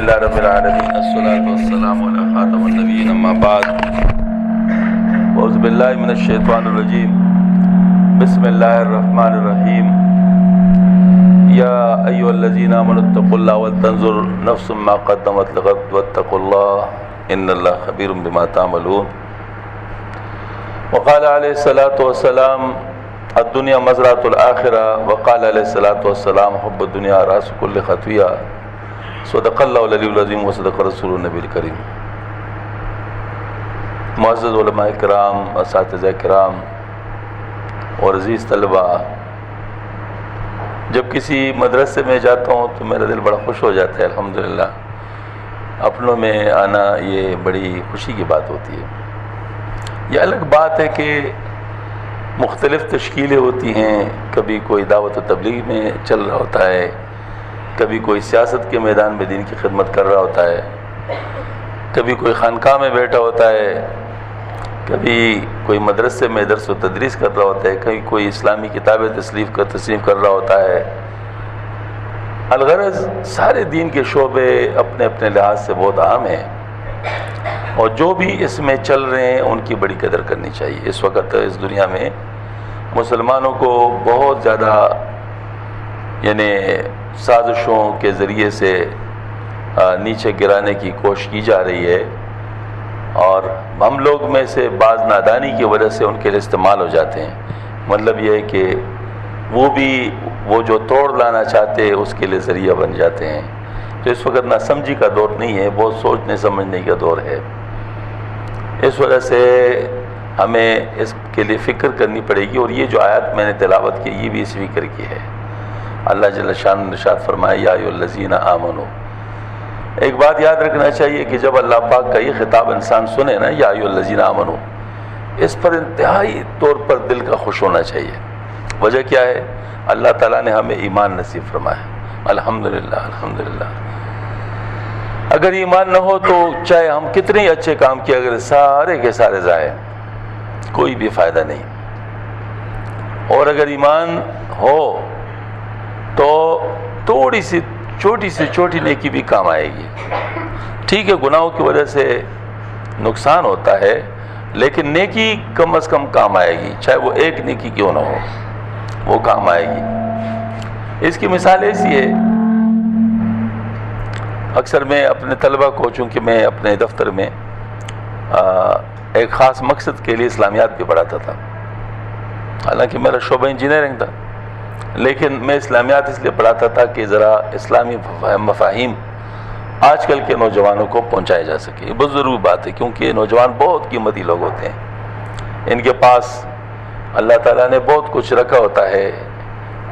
للہ رب العالمین الصلاۃ والسلام علی خاتم النبیین اما بعد اعوذ باللہ من الشیطان الرجیم بسم اللہ الرحمن الرحیم یا ایھا الذین آمنوا اتقوا اللہ ولتنظر نفس ما قدمت لغد واتقوا اللہ ان اللہ خبیر بما تعملون وقال علیہ الصلاۃ والسلام الدنیا مزرعۃ الآخرہ وقال علیہ الصلاۃ والسلام حب الدنیا راس کل خطیہ صدق اللہ العلی العظیم وصدق رسول النبی الکریم۔ معزز علماء کرام، اساتذہ کرام اور عزیز طلبہ، جب کسی مدرسے میں جاتا ہوں تو میرا دل بڑا خوش ہو جاتا ہے۔ الحمدللہ اپنوں میں آنا یہ بڑی خوشی کی بات ہوتی ہے۔ یہ الگ بات ہے کہ مختلف تشکیلیں ہوتی ہیں، کبھی کوئی دعوت و تبلیغ میں چل رہا ہوتا ہے، کبھی کوئی سیاست کے میدان میں دین کی خدمت کر رہا ہوتا ہے، کبھی کوئی خانقاہ میں بیٹھا ہوتا ہے، کبھی کوئی مدرسے میں درس و تدریس کر رہا ہوتا ہے، کبھی کوئی اسلامی کتابیں تصنیف کر رہا ہوتا ہے۔ الغرض سارے دین کے شعبے اپنے اپنے لحاظ سے بہت اہم ہیں، اور جو بھی اس میں چل رہے ہیں ان کی بڑی قدر کرنی چاہیے۔ اس وقت اس دنیا میں مسلمانوں کو بہت زیادہ سازشوں کے ذریعے سے نیچے گرانے کی کوشش کی جا رہی ہے، اور ہم لوگ میں سے بعض نادانی کی وجہ سے ان کے لیے استعمال ہو جاتے ہیں۔ مطلب یہ ہے کہ وہ جو توڑ لانا چاہتے ہیں اس کے لیے ذریعہ بن جاتے ہیں۔ تو اس وقت نہ سمجھی کا دور نہیں ہے، بہت سوچنے سمجھنے کا دور ہے۔ اس وجہ سے ہمیں اس کے لیے فکر کرنی پڑے گی، اور یہ جو آیات میں نے تلاوت کی یہ بھی اس فکر کی ہے۔ اللہ جل شانہ نے ارشاد فرمایا یا ایھا الذین آمنوا۔ ایک بات یاد رکھنا چاہیے کہ جب اللہ پاک کا یہ خطاب انسان سنے نا، یا ایھا الذین آمنوا، اس پر انتہائی طور پر دل کا خوش ہونا چاہیے۔ وجہ کیا ہے؟ اللہ تعالیٰ نے ہمیں ایمان نصیب فرمایا، الحمدللہ الحمدللہ۔ اگر ایمان نہ ہو تو چاہے ہم کتنے اچھے کام کیے، اگر سارے کے سارے ضائع، کوئی بھی فائدہ نہیں۔ اور اگر ایمان ہو تو تھوڑی سی چھوٹی نیکی بھی کام آئے گی۔ ٹھیک ہے، گناہوں کی وجہ سے نقصان ہوتا ہے، لیکن نیکی کم از کم کام آئے گی، چاہے وہ ایک نیکی کیوں نہ ہو، وہ کام آئے گی۔ اس کی مثال ایسی ہے، اکثر میں اپنے طلبہ کو، چونکہ میں اپنے دفتر میں ایک خاص مقصد کے لیے اسلامیات بھی پڑھاتا تھا، حالانکہ میرا شعبہ انجینئرنگ تھا، لیکن میں اسلامیات اس لیے پڑھاتا تھا کہ ذرا اسلامی مفاہیم آج کل کے نوجوانوں کو پہنچائے جا سکے۔ یہ بہت ضروری بات ہے، کیونکہ نوجوان بہت قیمتی لوگ ہوتے ہیں، ان کے پاس اللہ تعالیٰ نے بہت کچھ رکھا ہوتا ہے۔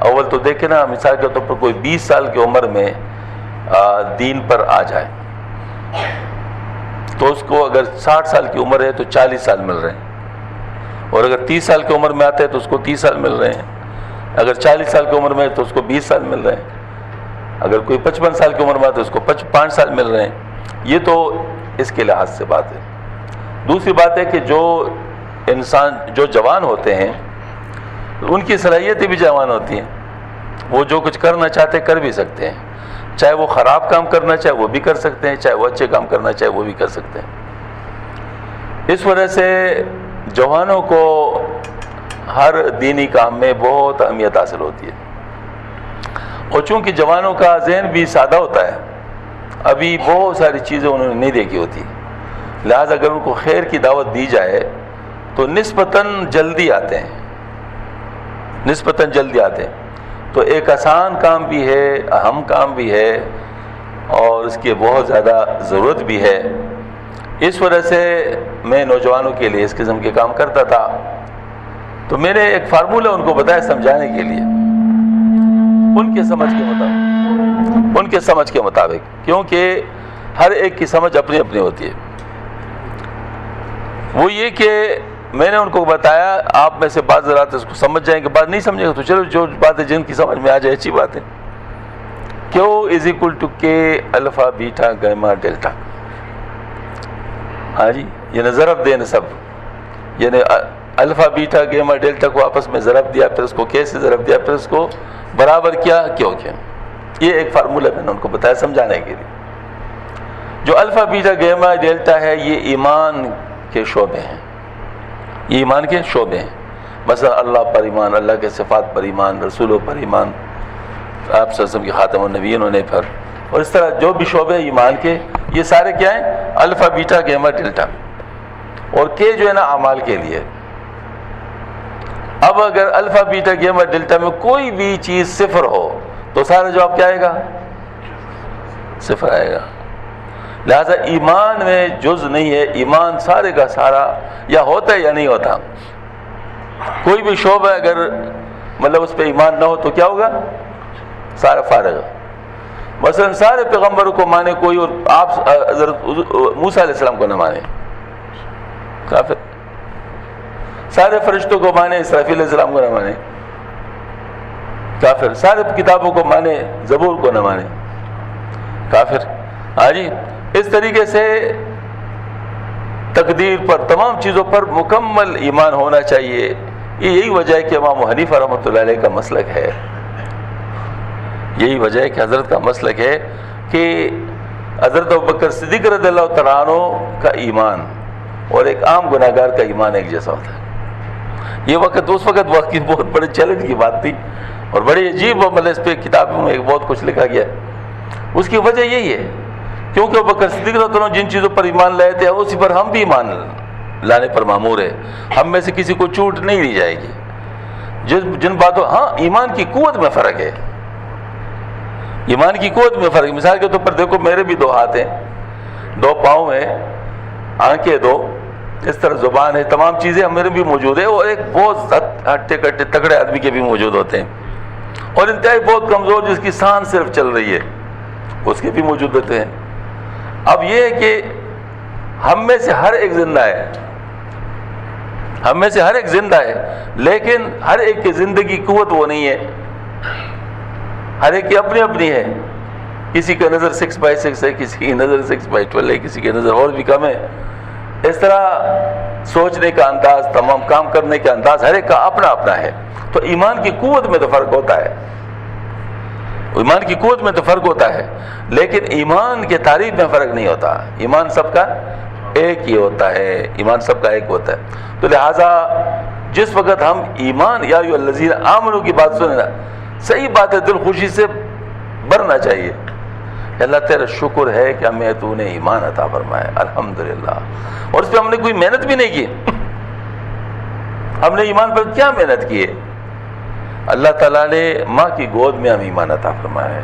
اول تو دیکھیں نا، مثال کے طور پر کوئی 20 سال کی عمر میں دین پر آ جائے تو اس کو اگر 60 سال کی عمر ہے تو 40 سال مل رہے ہیں، اور اگر 30 سال کی عمر میں آتے ہیں تو اس کو 30 سال مل رہے ہیں، اگر 40 سال کی عمر میں ہے تو اس کو 20 سال مل رہے ہیں، اگر کوئی 55 سال کی عمر میں ہے تو اس کو 5 سال مل رہے ہیں۔ یہ تو اس کے لحاظ سے بات ہے۔ دوسری بات ہے کہ جو انسان جو جوان ہوتے ہیں ان کی صلاحیتیں بھی جوان ہوتی ہیں، وہ جو کچھ کرنا چاہتے کر بھی سکتے ہیں، چاہے وہ خراب کام کرنا چاہے وہ بھی کر سکتے ہیں، چاہے وہ اچھے کام کرنا چاہے وہ بھی کر سکتے ہیں۔ اس وجہ سے جوانوں کو ہر دینی کام میں بہت اہمیت حاصل ہوتی ہے، اور چونکہ جوانوں کا ذہن بھی سادہ ہوتا ہے، ابھی بہت ساری چیزیں انہوں نے نہیں دیکھی ہوتی، لہٰذا اگر ان کو خیر کی دعوت دی جائے تو نسبتاً جلدی آتے ہیں۔ تو ایک آسان کام بھی ہے، اہم کام بھی ہے، اور اس کی بہت زیادہ ضرورت بھی ہے۔ اس وجہ سے میں نوجوانوں کے لیے اس قسم کے کام کرتا تھا۔ تو میں نے ایک فارمولہ ان کو بتایا سمجھانے کے لیے، ان کے سمجھ کے مطابق، کیونکہ ہر ایک کی سمجھ اپنی اپنی ہوتی ہے۔ وہ یہ کہ میں نے ان کو بتایا، آپ میں سے بعض حضرات اس کو سمجھ جائیں گے، بعض نہیں سمجھیں گے، تو چلو جو باتیں جن کی سمجھ میں آ جائے اچھی بات ہے۔ کیو = K الفا بیٹا گیما ڈیلٹا، ہاں جی، یعنی ضرب دے نسب، یعنی الفا بیٹا گیما ڈیلٹا کو آپس میں ضرب دیا، پھر اس کو K سے ضرب دیا، پھر اس کو برابر کیا کیوں کیا۔ یہ ایک فارمولہ میں نے ان کو بتایا سمجھانے کے لیے۔ جو الفا بیٹا گیما ڈیلٹا ہے یہ ایمان کے شعبے ہیں، یہ ایمان کے شعبے ہیں. مثلا اللہ پر ایمان، اللہ کے صفات پر ایمان، رسولوں پر ایمان، آپ صلی اللہ علیہ وسلم کی خاتم النبیین ہونے پر، اور اس طرح جو بھی شعبے ایمان کے، یہ سارے کیا ہیں؟ الفا بیٹا گیما ڈیلٹا. اور کے جو ہے نا اعمال کے لیے. اب اگر الفا بیٹا گیما ڈیلٹا میں کوئی بھی چیز صفر ہو تو سارا جواب کیا آئے گا؟ صفر آئے گا. لہذا ایمان میں جز نہیں ہے، ایمان سارے کا سارا یا ہوتا ہے یا نہیں ہوتا. کوئی بھی شعبہ اگر مطلب اس پہ ایمان نہ ہو تو کیا ہوگا؟ سارا فارغ. مثلا سارے پیغمبروں کو مانے کوئی اور آپ حضرت موسیٰ علیہ السلام کو نہ مانے، کافر. سارے فرشتوں کو مانے، اسرافیل علیہ السلام کو نہ مانے، کافر. سارے کتابوں کو مانے، زبور کو نہ مانے، کافر. ہاں جی، اس طریقے سے تقدیر پر، تمام چیزوں پر مکمل ایمان ہونا چاہیے. یہی وجہ ہے کہ امام حنیفہ رحمۃ اللہ علیہ کا مسلک ہے، یہی وجہ ہے کہ حضرت کا مسلک ہے کہ حضرت ابوبکر صدیق رضی اللہ تعالیٰ عنہ کا ایمان اور ایک عام گناہ گار کا ایمان ایک جیسا ہوتا ہے. یہ وقت اس وقت واقعی بہت بڑے چیلنج کی بات تھی اور بڑی عجیب، مطلب اس پہ کتابوں میں بہت کچھ لکھا گیا. اس کی وجہ یہی ہے کیونکہ ابوبکر صدیق رضی اللہ عنہ جن چیزوں پر ایمان لائے تھے اسی پر ہم بھی ایمان لانے پر مامور ہے. ہم میں سے کسی کو چھوٹ نہیں دی جائے گی. جن باتوں، ہاں ایمان کی قوت میں فرق ہے، ایمان کی قوت میں فرق. مثال کے طور پر دیکھو، میرے بھی 2 ہاتھ ہیں، 2 پاؤں ہیں، آنکھیں 2، اس طرح زبان ہے، تمام چیزیں میرے بھی موجود ہیں. اور ایک بہت ہٹے کٹے تگڑے آدمی کے بھی موجود ہوتے ہیں، اور انتہائی بہت کمزور جس کی سانس صرف چل رہی ہے اس کے بھی موجود ہوتے ہیں. اب یہ ہے کہ ہم میں سے ہر ایک زندہ ہے، ہم میں سے ہر ایک زندہ ہے، لیکن ہر ایک کی زندگی قوت وہ نہیں ہے. ہر ایک کی اپنی اپنی ہے. کسی کا نظر 6/6 ہے، کسی کی نظر 6/12 ہے، کسی کی نظر اور بھی کم ہے. اس طرح سوچنے کا انداز، تمام کام کرنے کا انداز ہر ایک کا اپنا اپنا ہے. تو ایمان کی قوت میں تو فرق ہوتا ہے، ایمان کی قوت میں تو فرق ہوتا ہے، لیکن ایمان کے تعریف میں فرق نہیں ہوتا. ایمان سب کا ایک ہی ہوتا ہے، ایمان سب کا ایک ہوتا ہے. تو لہٰذا جس وقت ہم ایمان یا ایھا الذین آمنوا کی بات سنیں نا، صحیح بات ہے، دل خوشی سے بھرنا چاہیے. اللہ تیرا شکر ہے کہ ہمیں تو نے ایمان عطا فرمایا، الحمدللہ. اور اس پہ ہم نے کوئی محنت بھی نہیں کی. ہم نے ایمان پر کیا محنت کی ہے؟ اللہ تعالیٰ نے ماں کی گود میں ہم ایمان عطا فرمایا ہے.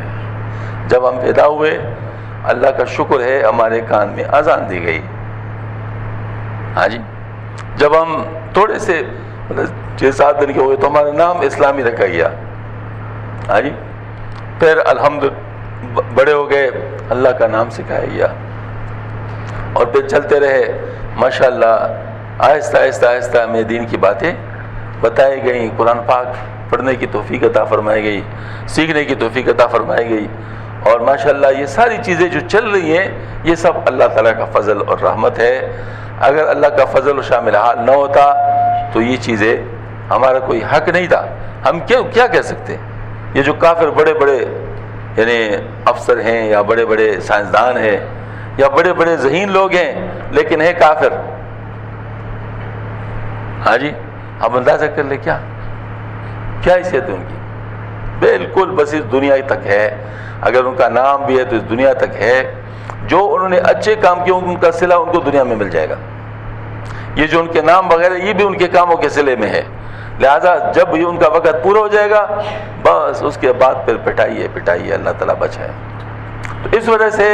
جب ہم پیدا ہوئے اللہ کا شکر ہے ہمارے کان میں اذان دی گئی. ہاں جی، جب ہم تھوڑے سے 6-7 دن کے ہوئے تو ہمارا نام اسلامی رکھا گیا. ہاں جی، پھر بڑے ہو گئے اللہ کا نام سکھایا گیا، اور پھر چلتے رہے. ماشاءاللہ آہستہ آہستہ آہستہ ہمیں دین کی باتیں بتائی گئیں، قرآن پاک پڑھنے کی توفیق عطا فرمائی گئی، سیکھنے کی توفیق عطا فرمائی گئی. اور ماشاءاللہ یہ ساری چیزیں جو چل رہی ہیں یہ سب اللہ تعالیٰ کا فضل اور رحمت ہے. اگر اللہ کا فضل و شامل حال نہ ہوتا تو یہ چیزیں ہمارا کوئی حق نہیں تھا. ہم کیا کہہ سکتے؟ یہ جو کافر بڑے بڑے یعنی افسر ہیں یا بڑے بڑے سائنسدان ہیں یا بڑے بڑے ذہین لوگ ہیں لیکن ہے کافر. ہاں جی، اب اندازہ کر لیں کیا حیثیت ہے ان کی. بالکل بس اس دنیا تک ہے. اگر ان کا نام بھی ہے تو اس دنیا تک ہے. جو انہوں نے اچھے کام کیے ان کا صلہ ان کو دنیا میں مل جائے گا. یہ جو ان کے نام وغیرہ یہ بھی ان کے کاموں کے صلے میں ہے. لہذا جب یہ ان کا وقت پورا ہو جائے گا بس اس کے بعد پھر پٹائیے اللہ تعالیٰ بچائے. تو اس وجہ سے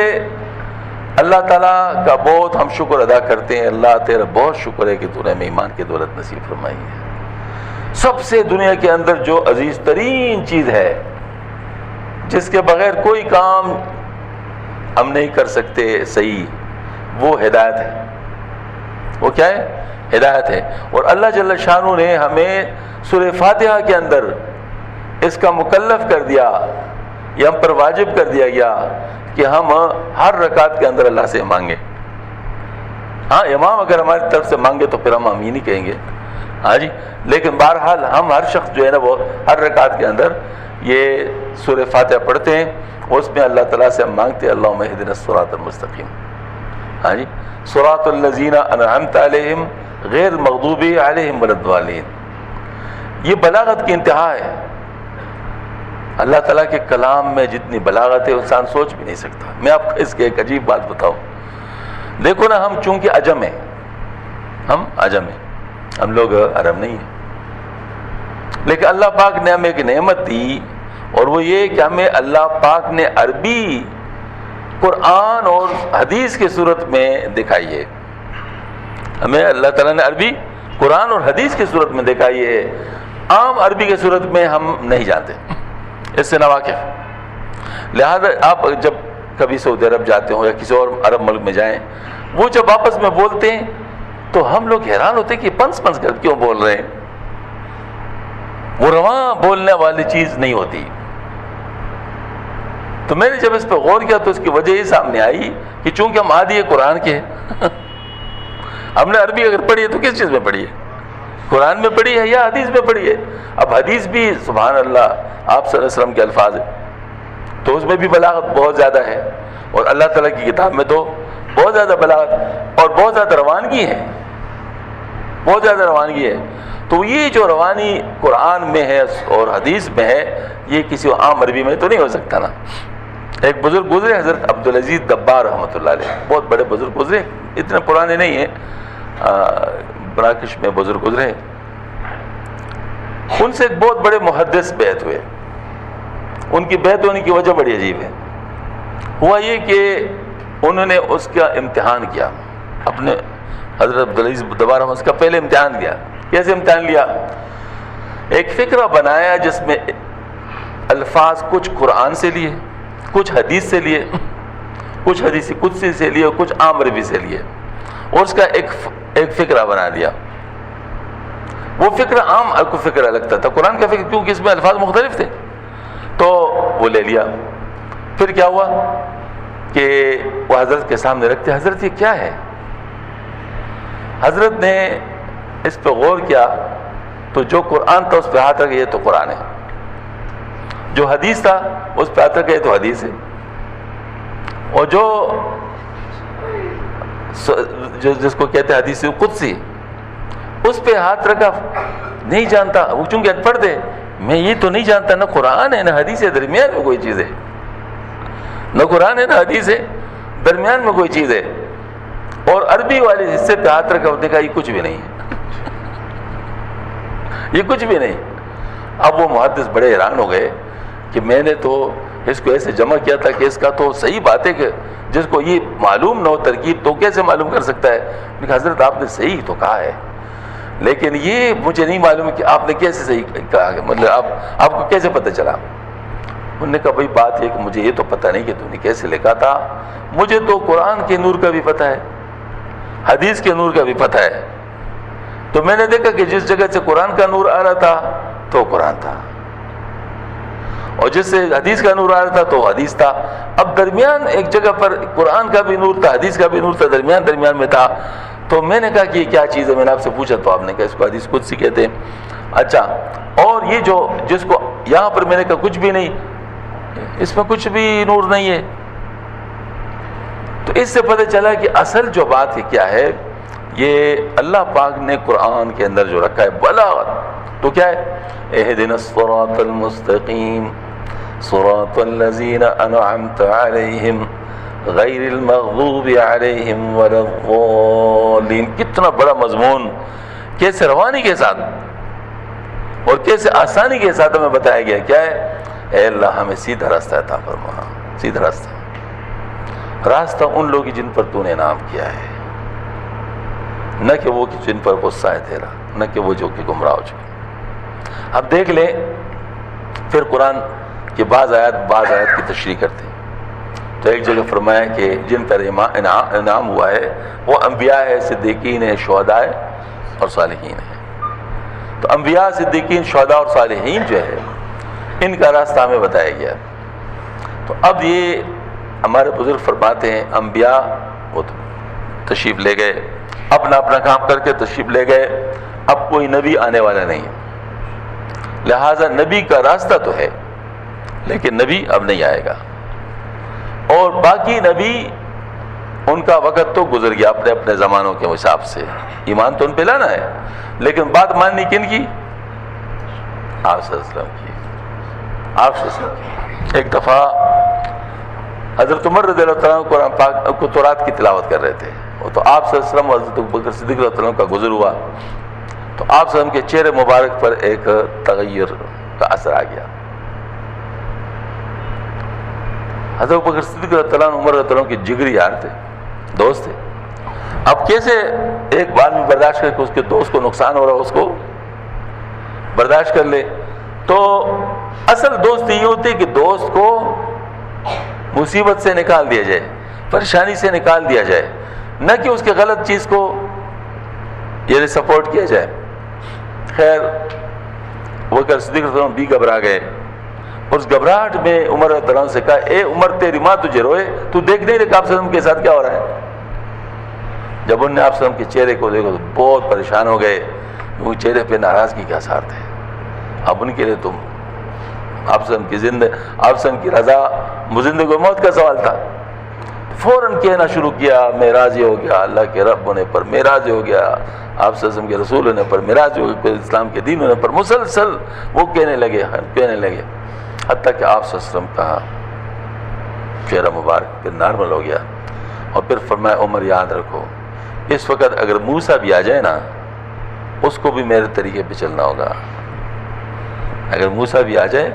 اللہ تعالیٰ کا بہت ہم شکر ادا کرتے ہیں. اللہ تیرا بہت شکر ہے کہ تو نے ہمیں ایمان کی دولت نصیب فرمائی ہے. سب سے دنیا کے اندر جو عزیز ترین چیز ہے جس کے بغیر کوئی کام ہم نہیں کر سکتے صحیح، وہ ہدایت ہے. وہ کیا ہے؟ ہدایت ہے. اور اللہ جل شانہ نے ہمیں سورہ فاتحہ کے اندر اس کا مکلف کر دیا، یہ ہم پر واجب کر دیا گیا کہ ہم ہر رکعت کے اندر اللہ سے مانگیں. ہاں امام اگر ہماری طرف سے مانگے تو پھر ہم آمین ہی کہیں گے. ہاں جی، لیکن بہرحال ہم ہر شخص جو ہے نا وہ ہر رکعت کے اندر یہ سورہ فاتحہ پڑھتے ہیں اور اس میں اللہ تعالیٰ سے ہم مانگتے ہیں اللہم اہدنا الصراط المستقیم. ہاں جی، صراط الذین انعمت علیہم غیر مغضوب علیہم ولا الضالین. یہ بلاغت کی انتہا ہے. اللہ تعالیٰ کے کلام میں جتنی بلاغت ہے انسان سوچ بھی نہیں سکتا. میں آپ کو اس کی ایک عجیب بات بتاؤں. دیکھو نا، ہم چونکہ عجم ہیں، ہم عجم ہیں، ہم لوگ عرب نہیں ہیں، لیکن اللہ پاک نے ہمیں ایک نعمت دی، اور وہ یہ کہ ہمیں اللہ پاک نے عربی قرآن اور حدیث کی صورت میں دکھائی ہے. ہمیں اللہ تعالیٰ نے عربی قرآن اور حدیث کی صورت میں دکھائی ہے. عام عربی کی صورت میں ہم نہیں جانتے، اس سے ناواقف. لہذا آپ جب کبھی سعودی عرب جاتے ہوں یا کسی اور عرب ملک میں جائیں، وہ جب آپس میں بولتے ہیں تو ہم لوگ حیران ہوتے ہیں کہ پنس کر کیوں بول رہے ہیں. وہ رواں بولنے والی چیز نہیں ہوتی. تو میں نے جب اس پہ غور کیا تو اس کی وجہ یہ سامنے آئی کہ چونکہ ہم عادی قرآن کے ہیں. ہم نے عربی اگر پڑھی ہے تو کس چیز میں پڑھی ہے؟ قرآن میں پڑھی ہے یا حدیث میں پڑھی ہے؟ اب حدیث بھی سبحان اللہ آپ صلی اللہ علیہ وسلم کے الفاظ ہیں، تو اس میں بھی بلاغت بہت زیادہ ہے، اور اللہ تعالیٰ کی کتاب میں تو بہت زیادہ بلاغت اور بہت زیادہ روانگی ہے، بہت زیادہ روانگی ہے. تو یہ جو روانی قرآن میں ہے اور حدیث میں ہے، یہ کسی عام عربی میں تو نہیں ہو سکتا نا. ایک بزرگ گزرے حضرت عبدالعزیز دبار رحمۃ اللہ علیہ، بہت بڑے بزرگ گزرے، اتنے پرانے نہیں ہیں، مراکش میں بزرگ گزرے. ان سے ایک بہت بڑے محدث بیعت ہوئے. ان کی بیعت ہونے کی وجہ بڑی عجیب ہے. ہوا یہ کہ انہوں نے اس کا امتحان کیا، اپنے حضرت عبدالعزیز دبار رحمۃ اس کا پہلے امتحان دیا. کیسے امتحان لیا؟ ایک فقرہ بنایا جس میں الفاظ کچھ قرآن سے لیے، کچھ حدیث سے لیے، کچھ حدیث قدسی سے لیے، کچھ عام عربی سے لیے، اور اس کا ایک فقرہ بنا دیا. وہ فقرہ عام کو فقرہ لگتا تھا، قرآن کا فقرہ کیونکہ اس میں الفاظ مختلف تھے تو وہ لے لیا. پھر کیا ہوا کہ وہ حضرت کے سامنے رکھتے، حضرت یہ کیا ہے؟ حضرت نے اس پہ غور کیا تو جو قرآن تھا اس پہ ہاتھ رکھے، یہ تو قرآن ہے. جو حدیث تھا اس پہ ہاتھ رکھے، یہ تو حدیث ہے. اور جس کو کہتے ہیں حدیث قدسی، اس پہ ہاتھ رکھا. نہیں جانتا وہ، چونکہ ان پڑھ دے، میں یہ تو نہیں جانتا نہ قرآن ہے نہ حدیث ہے، درمیان میں کوئی چیز ہے. نہ قرآن ہے نہ حدیث ہے، درمیان میں کوئی چیز ہے. اور عربی والے حصے پہ ہاتھ رکھا، دیکھا یہ کچھ بھی نہیں ہے، یہ کچھ بھی نہیں. اب وہ محدث بڑے حیران ہو گئے کہ میں نے تو اس کو ایسے جمع کیا تھا کہ اس کا تو صحیح بات ہے کہ جس کو یہ معلوم نہ ہو ترکیب تو کیسے معلوم کر سکتا ہے. میں کہا حضرت آپ نے صحیح تو کہا ہے، لیکن یہ مجھے نہیں معلوم کہ آپ نے کیسے صحیح کہا، مطلب آپ کو کیسے پتہ چلا؟ انہوں نے کہا بھائی بات یہ کہ مجھے یہ تو پتہ نہیں کہ تم نے کیسے لکھا تھا، مجھے تو قرآن کے نور کا بھی پتہ ہے، حدیث کے نور کا بھی پتہ ہے. تو میں نے دیکھا کہ جس جگہ سے قرآن کا نور آ رہا تھا تو قرآن تھا، اور جس سے حدیث کا نور آ رہا تھا تو حدیث تھا. اب درمیان ایک جگہ پر قرآن کا بھی نور تھا، حدیث کا بھی نور تھا، درمیان میں تھا. تو میں نے کہا کہ یہ کیا چیز ہے؟ میں نے آپ سے پوچھا تو آپ نے کہا اس کو حدیث قدسی کہتے ہیں. اچھا، اور یہ جو جس کو یہاں پر میں نے کہا کچھ بھی نہیں، اس میں کچھ بھی نور نہیں ہے. تو اس سے پتہ چلا کہ اصل جو بات ہے کیا ہے، یہ اللہ پاک نے قرآن کے اندر جو رکھا ہے بلاغت، تو کیا ہے؟ اہدنا الصراط المستقیم صراط الذین انعمت علیہم غیر المغضوب علیہم ولا الضالین. کتنا بڑا مضمون، کیسے روانی کے ساتھ اور کیسے آسانی کے ساتھ ہمیں بتایا گیا. کیا ہے؟ اے اللہ ہمیں سیدھا راستہ عطا فرما، سیدھا راستہ ان لوگ جن پر تو نے انعام کیا ہے، نہ کہ وہ جن پر غصہ ہے تیرا، نہ کہ وہ جو کہ گمراہ ہو چکے. اب دیکھ لیں پھر قرآن کے بعض آیات کی تشریح کرتے ہیں. تو ایک جگہ فرمایا کہ جن پر انعام ہوا ہے وہ انبیاء ہے، صدیقین ہے، شہداء ہے اور صالحین ہے. تو انبیاء، صدیقین، شہداء اور صالحین جو ہے ان کا راستہ ہمیں بتایا گیا. تو اب یہ ہمارے بزرگ فرماتے ہیں انبیاء وہ تو تشریف لے گئے، اپنا کام کر کے تشریف لے گئے، اب کوئی نبی آنے والا نہیں ہے. لہٰذا نبی کا راستہ تو ہے لیکن نبی اب نہیں آئے گا. اور باقی نبی ان کا وقت تو گزر گیا اپنے اپنے زمانوں کے حساب سے، ایمان تو ان پہ لانا ہے، لیکن بات ماننی کن کی؟ آپ صلی اللہ علیہ وسلم کی، آپ صلی اللہ علیہ وسلم کی۔ ایک دفعہ حضرت عمر رضی اللہ تعالیٰ قرآن پاک کو تورات کی تلاوت کر رہے تھے، تو آپ صلی اللہ علیہ وسلم اور حضرت ابوبکر صدیق رضی اللہ عنہ کا گزر ہوا، تو آپ صلی اللہ علیہ وسلم کے چہرے مبارک پر ایک تغیر کا اثر آ گیا۔ حضرت ابوبکر صدیق رضی اللہ عنہ عمر رضی اللہ عنہ کے جگری یار تھے، دوست تھے۔ اب کیسے ایک بات میں برداشت کر کے اس کے دوست کو نقصان ہو رہا اس کو برداشت کر لے؟ تو اصل دوست یہ ہوتی ہے کہ دوست کو مصیبت سے نکال دیا جائے، پریشانی سے نکال دیا جائے، نہ کہ اس کے غلط چیز کو یہ سپورٹ کیا جائے۔ خیر بکر صدیق رضی اللہ عنہ بھی گھبرا گئے، اور اس گھبراہٹ میں عمر رضی اللہ عنہ سے کہا، اے عمر تیری ماں تجھے روئے، تو دیکھ نہیں رہے آپ صلی اللہ علیہ وسلم کے ساتھ کیا ہو رہا ہے؟ جب انہوں نے آپ صلی اللہ علیہ وسلم کے چہرے کو دیکھا تو بہت پریشان ہو گئے، کیونکہ چہرے پہ ناراضگی کے آثار تھے۔ اب ان کے لیے تم آپ صلی اللہ علیہ وسلم کی آپ صلی اللہ علیہ وسلم کی رضا زندگی و موت کا سوال تھا۔ فوراً کہنا شروع کیا، میں راضی ہو گیا اللہ کے رب ہونے پر، میں راضی ہو گیا آپ صلی اللہ علیہ وسلم کے رسول ہونے پر، میں راضی ہو گیا اسلام کے دین ہونے پر، مسلسل وہ کہنے لگے حتیٰ کہ آپ صلی اللہ علیہ وسلم کا چہرہ مبارک پھر نارمل ہو گیا، اور پھر فرمایا عمر یاد رکھو اس وقت اگر موسیٰ بھی آ جائے نا اس کو بھی میرے طریقے پہ چلنا ہوگا، اگر موسیٰ بھی آ جائے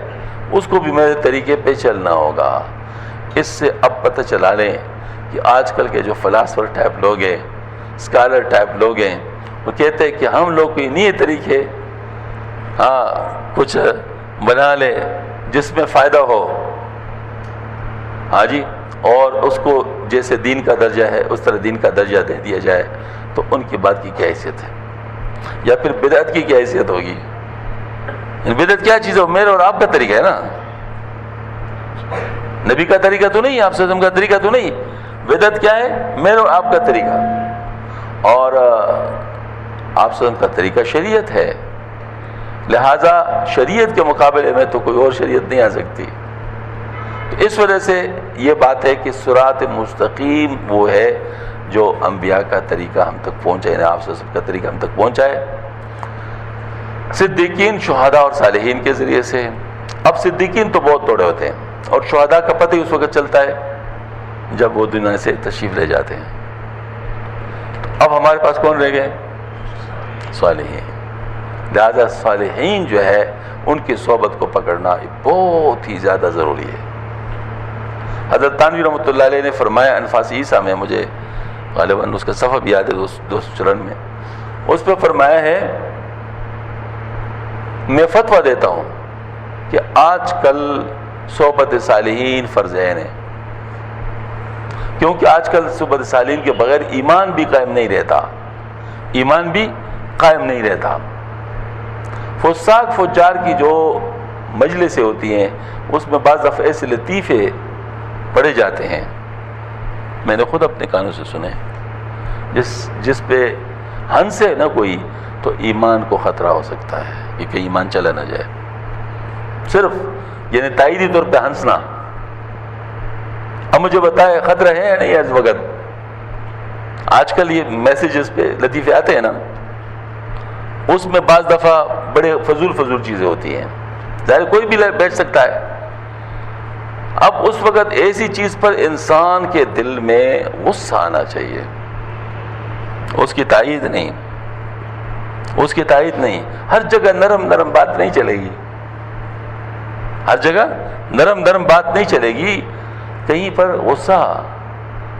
اس کو بھی میرے طریقے پہ چلنا ہوگا۔ اس سے اب پتہ چلا لیں کہ آج کل کے جو فلاسفر ٹائپ لوگ ہیں، اسکالر ٹائپ لوگ ہیں، وہ کہتے ہیں کہ ہم لوگ کوئی نئے طریقے کچھ بنا لے جس میں فائدہ ہو، ہاں جی، اور اس کو جیسے دین کا درجہ ہے اس طرح دین کا درجہ دے دیا جائے، تو ان کی بات کی کیا حیثیت ہے؟ یا پھر بدعت کی کیا حیثیت ہوگی؟ بدعت کیا چیز ہے؟ میرے اور آپ کا طریقہ ہے نا، نبی کا طریقہ تو نہیں، آپ صلی اللہ علیہ وسلم کا طریقہ تو نہیں۔ بدعت کیا ہے؟ میرے اور آپ کا طریقہ، اور آپ صلی اللہ علیہ وسلم کا طریقہ شریعت ہے، لہذا شریعت کے مقابلے میں تو کوئی اور شریعت نہیں آ سکتی۔ تو اس وجہ سے یہ بات ہے کہ صراط مستقیم وہ ہے جو انبیاء کا طریقہ ہم تک پہنچائے، آپ صلی اللہ علیہ وسلم کا طریقہ ہم تک پہنچائے، صدیقین، شہداء اور صالحین کے ذریعے سے۔ اب صدیقین تو بہت توڑے ہوتے ہیں، اور شہداء کا پتہ ہی اس وقت چلتا ہے جب وہ دنیا سے تشریف لے جاتے ہیں۔ اب ہمارے پاس کون رہ گئے؟ صالحین۔ لہذا صالحین جو ہے ان کی صحبت کو پکڑنا بہت ہی زیادہ ضروری ہے۔ حضرت تانوی رحمۃ اللہ علیہ نے فرمایا انفاس عیسیٰ میں، مجھے غالباً اس کا صفحہ بھی یاد ہے 254 میں، اس پہ فرمایا ہے میں فتویٰ دیتا ہوں کہ آج کل صحبت صالحین فرض عین ہے، کیونکہ آج کل صحبت صالحین کے بغیر ایمان بھی قائم نہیں رہتا، ایمان بھی قائم نہیں رہتا۔ فساق فجار کی جو مجلسیں ہوتی ہیں اس میں بعض دفعہ ایسے لطیفے پڑھے جاتے ہیں، میں نے خود اپنے کانوں سے سنے، جس پہ ہنسے نہ کوئی تو ایمان کو خطرہ ہو سکتا ہے کہ کہیں ایمان چلا نہ جائے، صرف یعنی تائیدی طور پہ ہنسنا۔ اب مجھے بتائے خطرہ ہے یا نہیں؟ اس وقت آج کل یہ میسیجز پہ لطیفے آتے ہیں نا، اس میں بعض دفعہ بڑے فضول چیزیں ہوتی ہیں، ظاہر کوئی بھی بیٹھ سکتا ہے۔ اب اس وقت ایسی چیز پر انسان کے دل میں غصہ آنا چاہیے، اس کی تائید نہیں، اس کی تائید نہیں۔ ہر جگہ نرم بات نہیں چلے گی، ہر جگہ نرم بات نہیں چلے گی، کہیں پر غصہ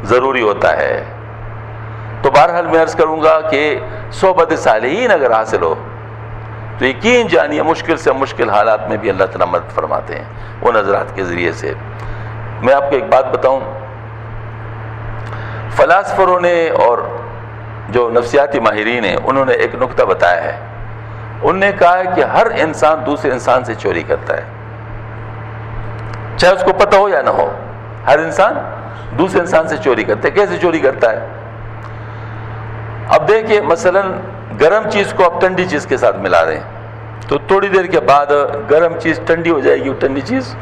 ضروری ہوتا ہے۔ تو بہرحال میں عرض کروں گا کہ صحبت صالحین اگر حاصل ہو تو یقین جانیے مشکل سے مشکل حالات میں بھی اللہ تعالیٰ مدد فرماتے ہیں وہ نظرات کے ذریعے سے۔ میں آپ کو ایک بات بتاؤں، فلاسفروں نے اور جو نفسیاتی ماہرین ہیں انہوں نے ایک نکتہ بتایا ہے، انہوں نے کہا ہے کہ ہر انسان دوسرے انسان سے چوری کرتا ہے، چاہے اس کو پتہ ہو یا نہ ہو، ہر انسان دوسرے انسان سے چوری کرتا ہے۔ کیسے چوری کرتا ہے؟ اب دیکھیے مثلا گرم چیز کو آپ ٹھنڈی چیز کے ساتھ ملا رہے ہیں تو تھوڑی دیر کے بعد گرم چیز ٹھنڈی ہو جائے گی اور ٹھنڈی چیز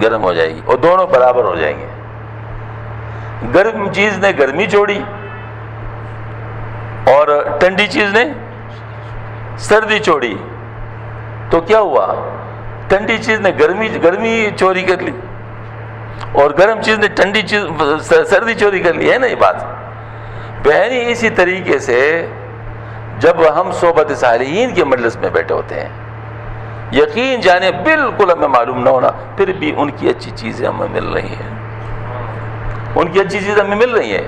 گرم ہو جائے گی اور دونوں برابر ہو جائیں گے۔ گرم چیز نے گرمی چھوڑی اور ٹھنڈی چیز نے سردی چھوڑی، تو کیا ہوا؟ ٹھنڈی چیز نے گرمی چوری کر لی اور گرم چیز نے ٹھنڈی چیز سردی چوری کر لی، ہے نا یہ بات؟ بہنی اسی طریقے سے جب ہم صحبت صالحین کے مجلس میں بیٹھے ہوتے ہیں، یقین جانے بالکل ہمیں معلوم نہ ہونا، پھر بھی ان کی اچھی چیزیں ہمیں مل رہی ہیں، ان کی اچھی چیزیں ہمیں مل رہی ہیں،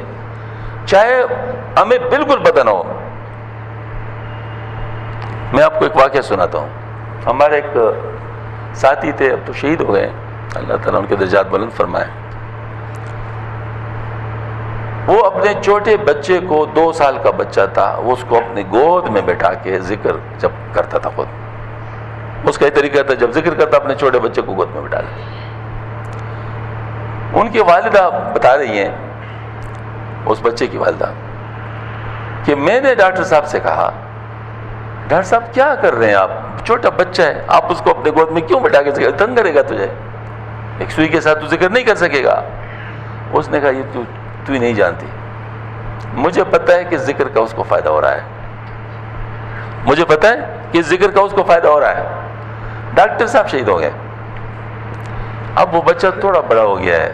چاہے ہمیں بالکل پتہ نہ ہو۔ میں آپ کو ایک واقعہ سناتا ہوں۔ ہمارے ایک ساتھی تھے، اب تو شہید ہو گئے، اللہ تعالیٰ ان کے درجات بلند فرمائے۔ وہ اپنے چھوٹے بچے کو، 2 سال کا بچہ تھا، وہ اس کو اپنی گود میں بیٹھا کے ذکر جب کرتا تھا، خود اس کا یہ طریقہ تھا، جب ذکر کرتا اپنے چھوٹے بچے کو گود میں بٹھا لیتا۔ ان کی والدہ بتا رہی ہیں، اس بچے کی والدہ، کہ میں نے ڈاکٹر صاحب سے کہا، ڈاکٹر صاحب کیا کر رہے ہیں آپ؟ چھوٹا بچہ ہے، آپ اس کو اپنے گود میں کیوں بٹھا کے ذکر؟ تنگ کرے گا تجھے، ایک سوئی کے ساتھ تو ذکر نہیں کر سکے گا۔ اس نے کہا یہ تو ہی نہیں جانتی، مجھے پتہ ہے کہ ذکر کا اس کو فائدہ ہو رہا ہے، مجھے پتہ ہے کہ ذکر کا اس کو فائدہ ہو رہا ہے۔ ڈاکٹر صاحب شہید ہو گئے، اب وہ بچہ تھوڑا بڑا ہو گیا ہے،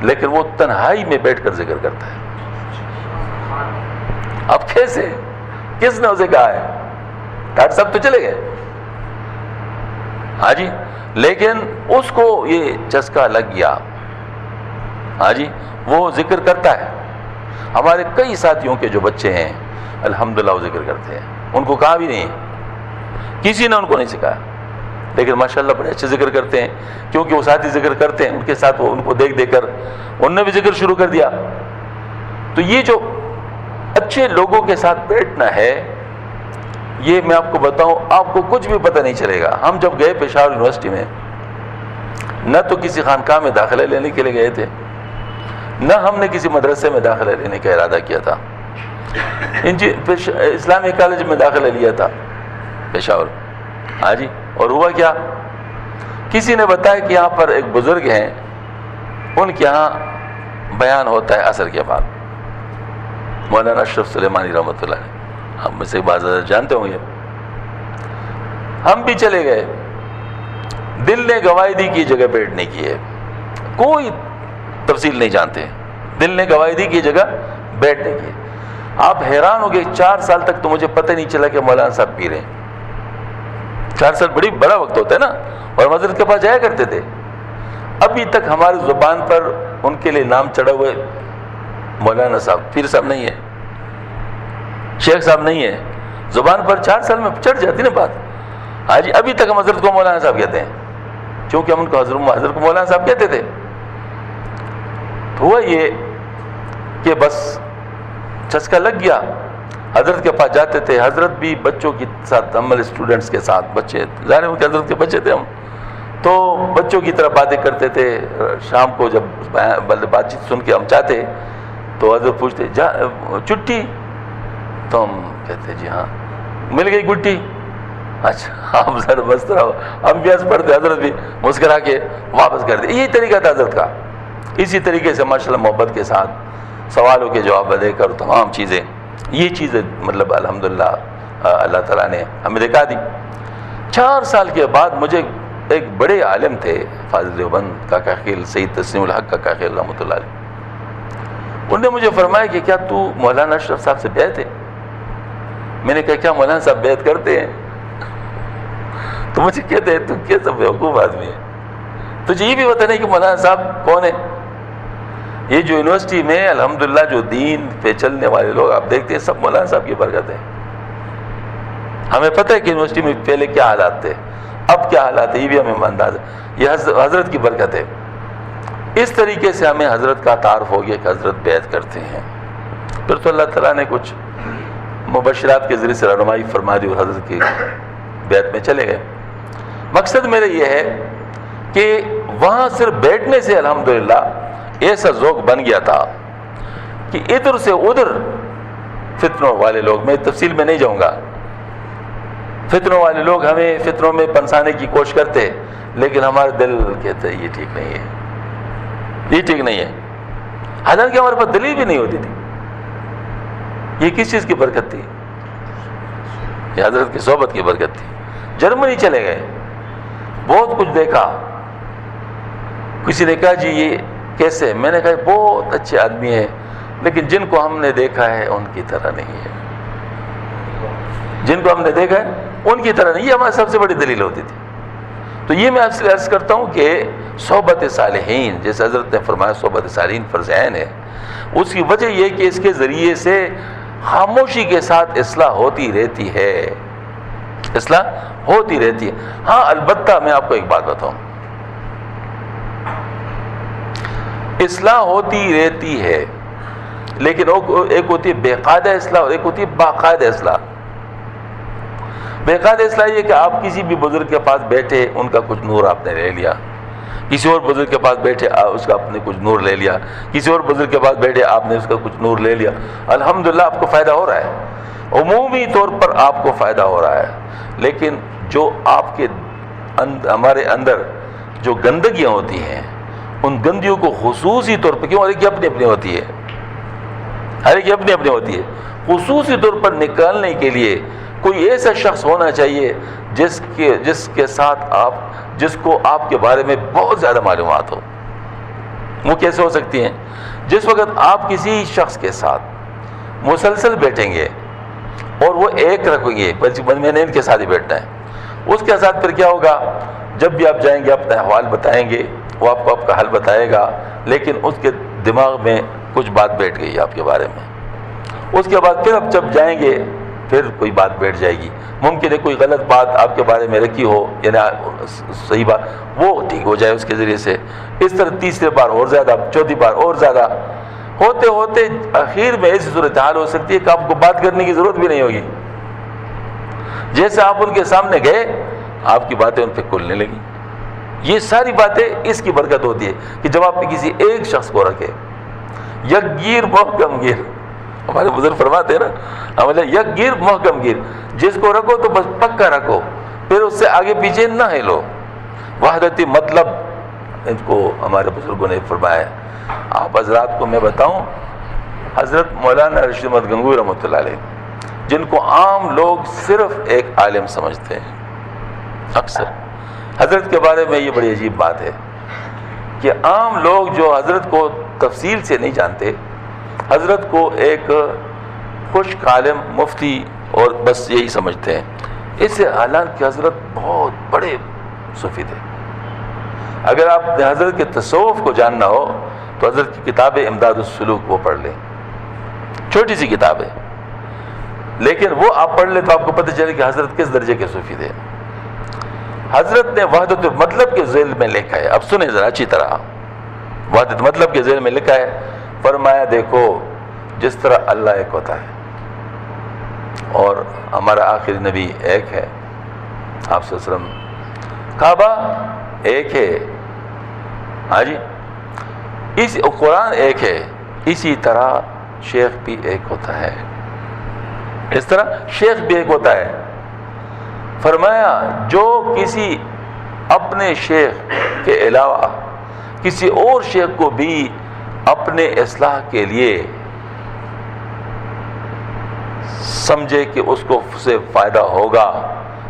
لیکن وہ تنہائی میں بیٹھ کر ذکر کرتا ہے۔ اب کیسے؟ کس نے اسے کہا ہے؟ ڈاکٹر صاحب تو چلے گئے، ہاں جی، لیکن اس کو یہ چسکا لگ گیا، ہاں جی، وہ ذکر کرتا ہے۔ ہمارے کئی ساتھیوں کے جو بچے ہیں الحمدللہ وہ ذکر کرتے ہیں، ان کو کہا بھی نہیں، کسی نے ان کو نہیں سکھایا، لیکن ماشاءاللہ بڑے اچھے ذکر کرتے ہیں، کیونکہ وہ ساتھی ذکر کرتے ہیں، ان کے ساتھ وہ ان کو دیکھ دیکھ کر انہوں نے بھی ذکر شروع کر دیا۔ تو یہ جو اچھے لوگوں کے ساتھ بیٹھنا ہے، یہ میں آپ کو بتاؤں، آپ کو کچھ بھی پتہ نہیں چلے گا۔ ہم جب گئے پشاور یونیورسٹی میں، نہ تو کسی خانقاہ میں داخلہ لینے کے لیے گئے تھے، نہ ہم نے کسی مدرسے میں داخلہ لینے کا ارادہ کیا تھا، اسلامی کالج میں داخلہ لیا تھا پشاور، ہاں جی، اور ہوا کیا؟ کسی نے بتایا کہ یہاں پر ایک بزرگ ہیں، ان کے یہاں بیان ہوتا ہے عصر کے بعد، مولانا اشرف سلیمانی رحمۃ اللہ علیہ، ہم میں سے بعض جانتے ہوں گے۔ ہم بھی چلے گئے، دل نے گواہی دی کی جگہ بیٹھنے کی ہے، کوئی تفصیل نہیں جانتے، دل نے گواہی دی کی جگہ بیٹھنے کی ہے۔ آپ حیران ہو گئے، 4 سال تک تو مجھے پتہ نہیں چلا کہ مولانا صاحب پی رہے ہیں۔ 4 سال بڑا وقت ہوتا ہے نا، اور ہم حضرت کے پاس جایا کرتے تھے۔ ابھی تک ہماری زبان پر ان کے لیے نام چڑھا ہوئے مولانا صاحب، پیر صاحب نہیں ہے، شیخ صاحب نہیں ہے، زبان پر 4 سال میں چڑھ جاتی نا بات۔ ہاں جی، ابھی تک ہم حضرت کو مولانا صاحب کہتے ہیں، کیونکہ ہم ان کو حضرت کو مولانا صاحب کہتے تھے۔ تو ہوا یہ کہ بس چسکا لگ گیا، حضرت کے پاس جاتے تھے، حضرت بھی بچوں کے ساتھ، ہم اسٹوڈنٹس کے ساتھ، بچے ظاہر ہے کہ حضرت کے بچے تھے ہم، تو بچوں کی طرح باتیں کرتے تھے۔ شام کو جب بات چیت سن کے ہم چاہتے تو حضرت پوچھتے چھٹی، تو ہم کہتے جی ہاں، مل گئی گٹی، اچھا ہم سر بست رہو، ہم بھی ہنس پڑتے، حضرت بھی مسکرا کے واپس کر دے۔ یہی طریقہ تھا حضرت کا۔ اسی طریقے سے ماشاءاللہ محبت کے ساتھ سوالوں کے جواب دے کر تمام چیزیں، یہ چیزیں مطلب الحمدللہ اللہ تعالیٰ نے ہمیں دکھا دی۔ 4 سال کے بعد مجھے ایک بڑے عالم تھے، فاضل دیوبند کاکا خیل، سید تسلیم الحق کاکا خیل رحمۃ اللہ علیہ، انہوں نے مجھے فرمایا کہ کیا تو مولانا اشرف صاحب سے بیعت ہے؟ میں نے کہا کیا مولانا صاحب بیعت کرتے ہیں؟ تو مجھے کہتے ہیں تو کیسا بیوقوف آدمی ہے، تجھے یہ بھی پتہ نہیں کہ مولانا صاحب کون ہے؟ یہ جو یونیورسٹی میں الحمدللہ جو دین پہ چلنے والے لوگ آپ دیکھتے ہیں، سب مولانا صاحب کی برکت ہے۔ ہمیں پتہ ہے کہ یونیورسٹی میں پہلے کیا حالات تھے، اب کیا حالات ہیں، یہ بھی ہمیں انداز ہے، یہ حضرت کی برکت ہے۔ اس طریقے سے ہمیں حضرت کا تعارف ہو گیا کہ حضرت بیعت کرتے ہیں۔ پھر تو اللہ تعالیٰ نے کچھ مبشرات کے ذریعے سے رہنمائی فرما دی اور حضرت کی بیعت میں چلے گئے۔ مقصد میرا یہ ہے کہ وہاں صرف بیٹھنے سے الحمدللہ ایسا ذوق بن گیا تھا کہ ادھر سے ادھر فتنوں والے لوگ، میں تفصیل میں نہیں جاؤں گا، فتنوں والے لوگ ہمیں فتنوں میں پنسانے کی کوشش کرتے، لیکن ہمارے دل کہتے ہیں یہ ٹھیک نہیں ہے، یہ ٹھیک نہیں ہے۔ حالانکہ ہمارے پاس دلیل بھی نہیں ہوتی تھی. یہ کس چیز کی برکت تھی؟ یہ حضرت کی صحبت کی برکت تھی. جرمنی چلے گئے, بہت کچھ دیکھا. کسی نے کہا جی یہ کیسے؟ میں نے کہا بہت اچھے آدمی ہیں لیکن جن کو ہم نے دیکھا ہے ان کی طرح نہیں ہے. جن کو ہم نے دیکھا ہے ان کی طرح نہیں. یہ ہماری سب سے بڑی دلیل ہوتی تھی. تو یہ میں آپ سے عرض کرتا ہوں کہ صحبت صالحین, جیسے حضرت نے فرمایا صحبت صالحین فرض عین ہے, اس کی وجہ یہ کہ اس کے ذریعے سے خاموشی کے ساتھ اصلاح ہوتی رہتی ہے. اصلاح ہوتی رہتی ہے. ہاں البتہ میں آپ کو ایک بات بتاؤں, اصلاح ہوتی رہتی ہے لیکن ایک ہوتی ہے بے قاعدہ اصلاح اور ایک ہوتی ہے باقاعدہ اصلاح. بے قاعدہ اصلاح یہ کہ آپ کسی بھی بزرگ کے پاس بیٹھے ان کا کچھ نور آپ نے لے لیا, کسی اور بزرگ کے پاس بیٹھے اس کا آپ نے کچھ نور لے لیا, کسی اور بزرگ کے پاس بیٹھے آپ نے اس کا کچھ نور لے لیا. الحمدللہ آپ کو فائدہ ہو رہا ہے, عمومی طور پر آپ کو فائدہ ہو رہا ہے. لیکن جو آپ کے ہمارے اندر جو گندگیاں ہوتی ہیں ان گندگیوں کو خصوصی طور پر, کیوں ہر ایک کی اپنی اپنی ہوتی ہے, ہر ایک کی اپنی اپنی ہوتی ہے, خصوصی طور پر نکالنے کے لیے کوئی ایسا شخص ہونا چاہیے جس کے ساتھ جس کو آپ کے بارے میں بہت زیادہ معلومات ہو. وہ کیسے ہو سکتی ہیں؟ جس وقت آپ کسی شخص کے ساتھ مسلسل بیٹھیں گے اور وہ ایک رکھیں گے, میں نے ان کے ساتھ ہی بیٹھنا ہے, اس کے ساتھ پھر کیا ہوگا, جب بھی آپ جائیں گے اپنا احوال بتائیں گے, وہ آپ کو آپ کا حل بتائے گا, لیکن اس کے دماغ میں کچھ بات بیٹھ گئی آپ کے بارے میں. اس کے بعد پھر آپ جب جائیں گے پھر کوئی بات بیٹھ جائے گی. ممکن ہے کوئی غلط بات آپ کے بارے میں رکھی ہو, یعنی صحیح بات وہ ٹھیک ہو جائے اس کے ذریعے سے. اس طرح تیسرے بار اور زیادہ, چوتھی بار اور زیادہ, ہوتے ہوتے آخر میں ایسی صورتحال ہو سکتی ہے کہ آپ کو بات کرنے کی ضرورت بھی نہیں ہوگی. جیسے آپ ان کے سامنے گئے آپ کی باتیں ان پہ کھلنے لگی. یہ ساری باتیں اس کی برکت ہوتی ہے کہ جب آپ کسی ایک شخص کو رکھے, یک گیر محکم گیر, ہمارے بزرگ فرماتے ہیں نا, یک گیر محکم گیر, جس کو رکھو تو بس پکا رکھو, پھر اس سے آگے پیچھے نہ ہلو. وحدتی مطلب ان کو ہمارے بزرگوں نے فرمایا. آپ حضرات کو میں بتاؤں, حضرت مولانا رشید احمد گنگوئی رحمۃ اللہ علیہ, جن کو عام لوگ صرف ایک عالم سمجھتے ہیں, اکثر حضرت کے بارے میں یہ بڑی عجیب بات ہے کہ عام لوگ جو حضرت کو تفصیل سے نہیں جانتے, حضرت کو ایک خشک عالم مفتی اور بس یہی سمجھتے ہیں. اس سے حالانکہ حضرت بہت بڑے صوفی تھے. اگر آپ نے حضرت کے تصوف کو جاننا ہو تو حضرت کی کتاب امداد السلوک وہ پڑھ لیں, چھوٹی سی کتاب ہے, لیکن وہ آپ پڑھ لیں تو آپ کو پتہ چلے کہ حضرت کس درجے کے صوفی تھے. حضرت نے وحدت مطلب کے ذیل میں لکھا ہے, اب سنیں ذرا اچھی طرح, وحدت مطلب کے ذیل میں لکھا ہے, فرمایا دیکھو جس طرح اللہ ایک ہوتا ہے اور ہمارا آخری نبی ایک ہے, آپ صلی اللہ علیہ وسلم, کعبہ ایک ہے, ہاں جی, قرآن ایک ہے, اسی طرح شیخ بھی ایک ہوتا ہے, اس طرح شیخ بھی ایک ہوتا ہے. فرمایا جو کسی اپنے شیخ کے علاوہ کسی اور شیخ کو بھی اپنے اصلاح کے لیے سمجھے کہ اس کو سے فائدہ ہوگا,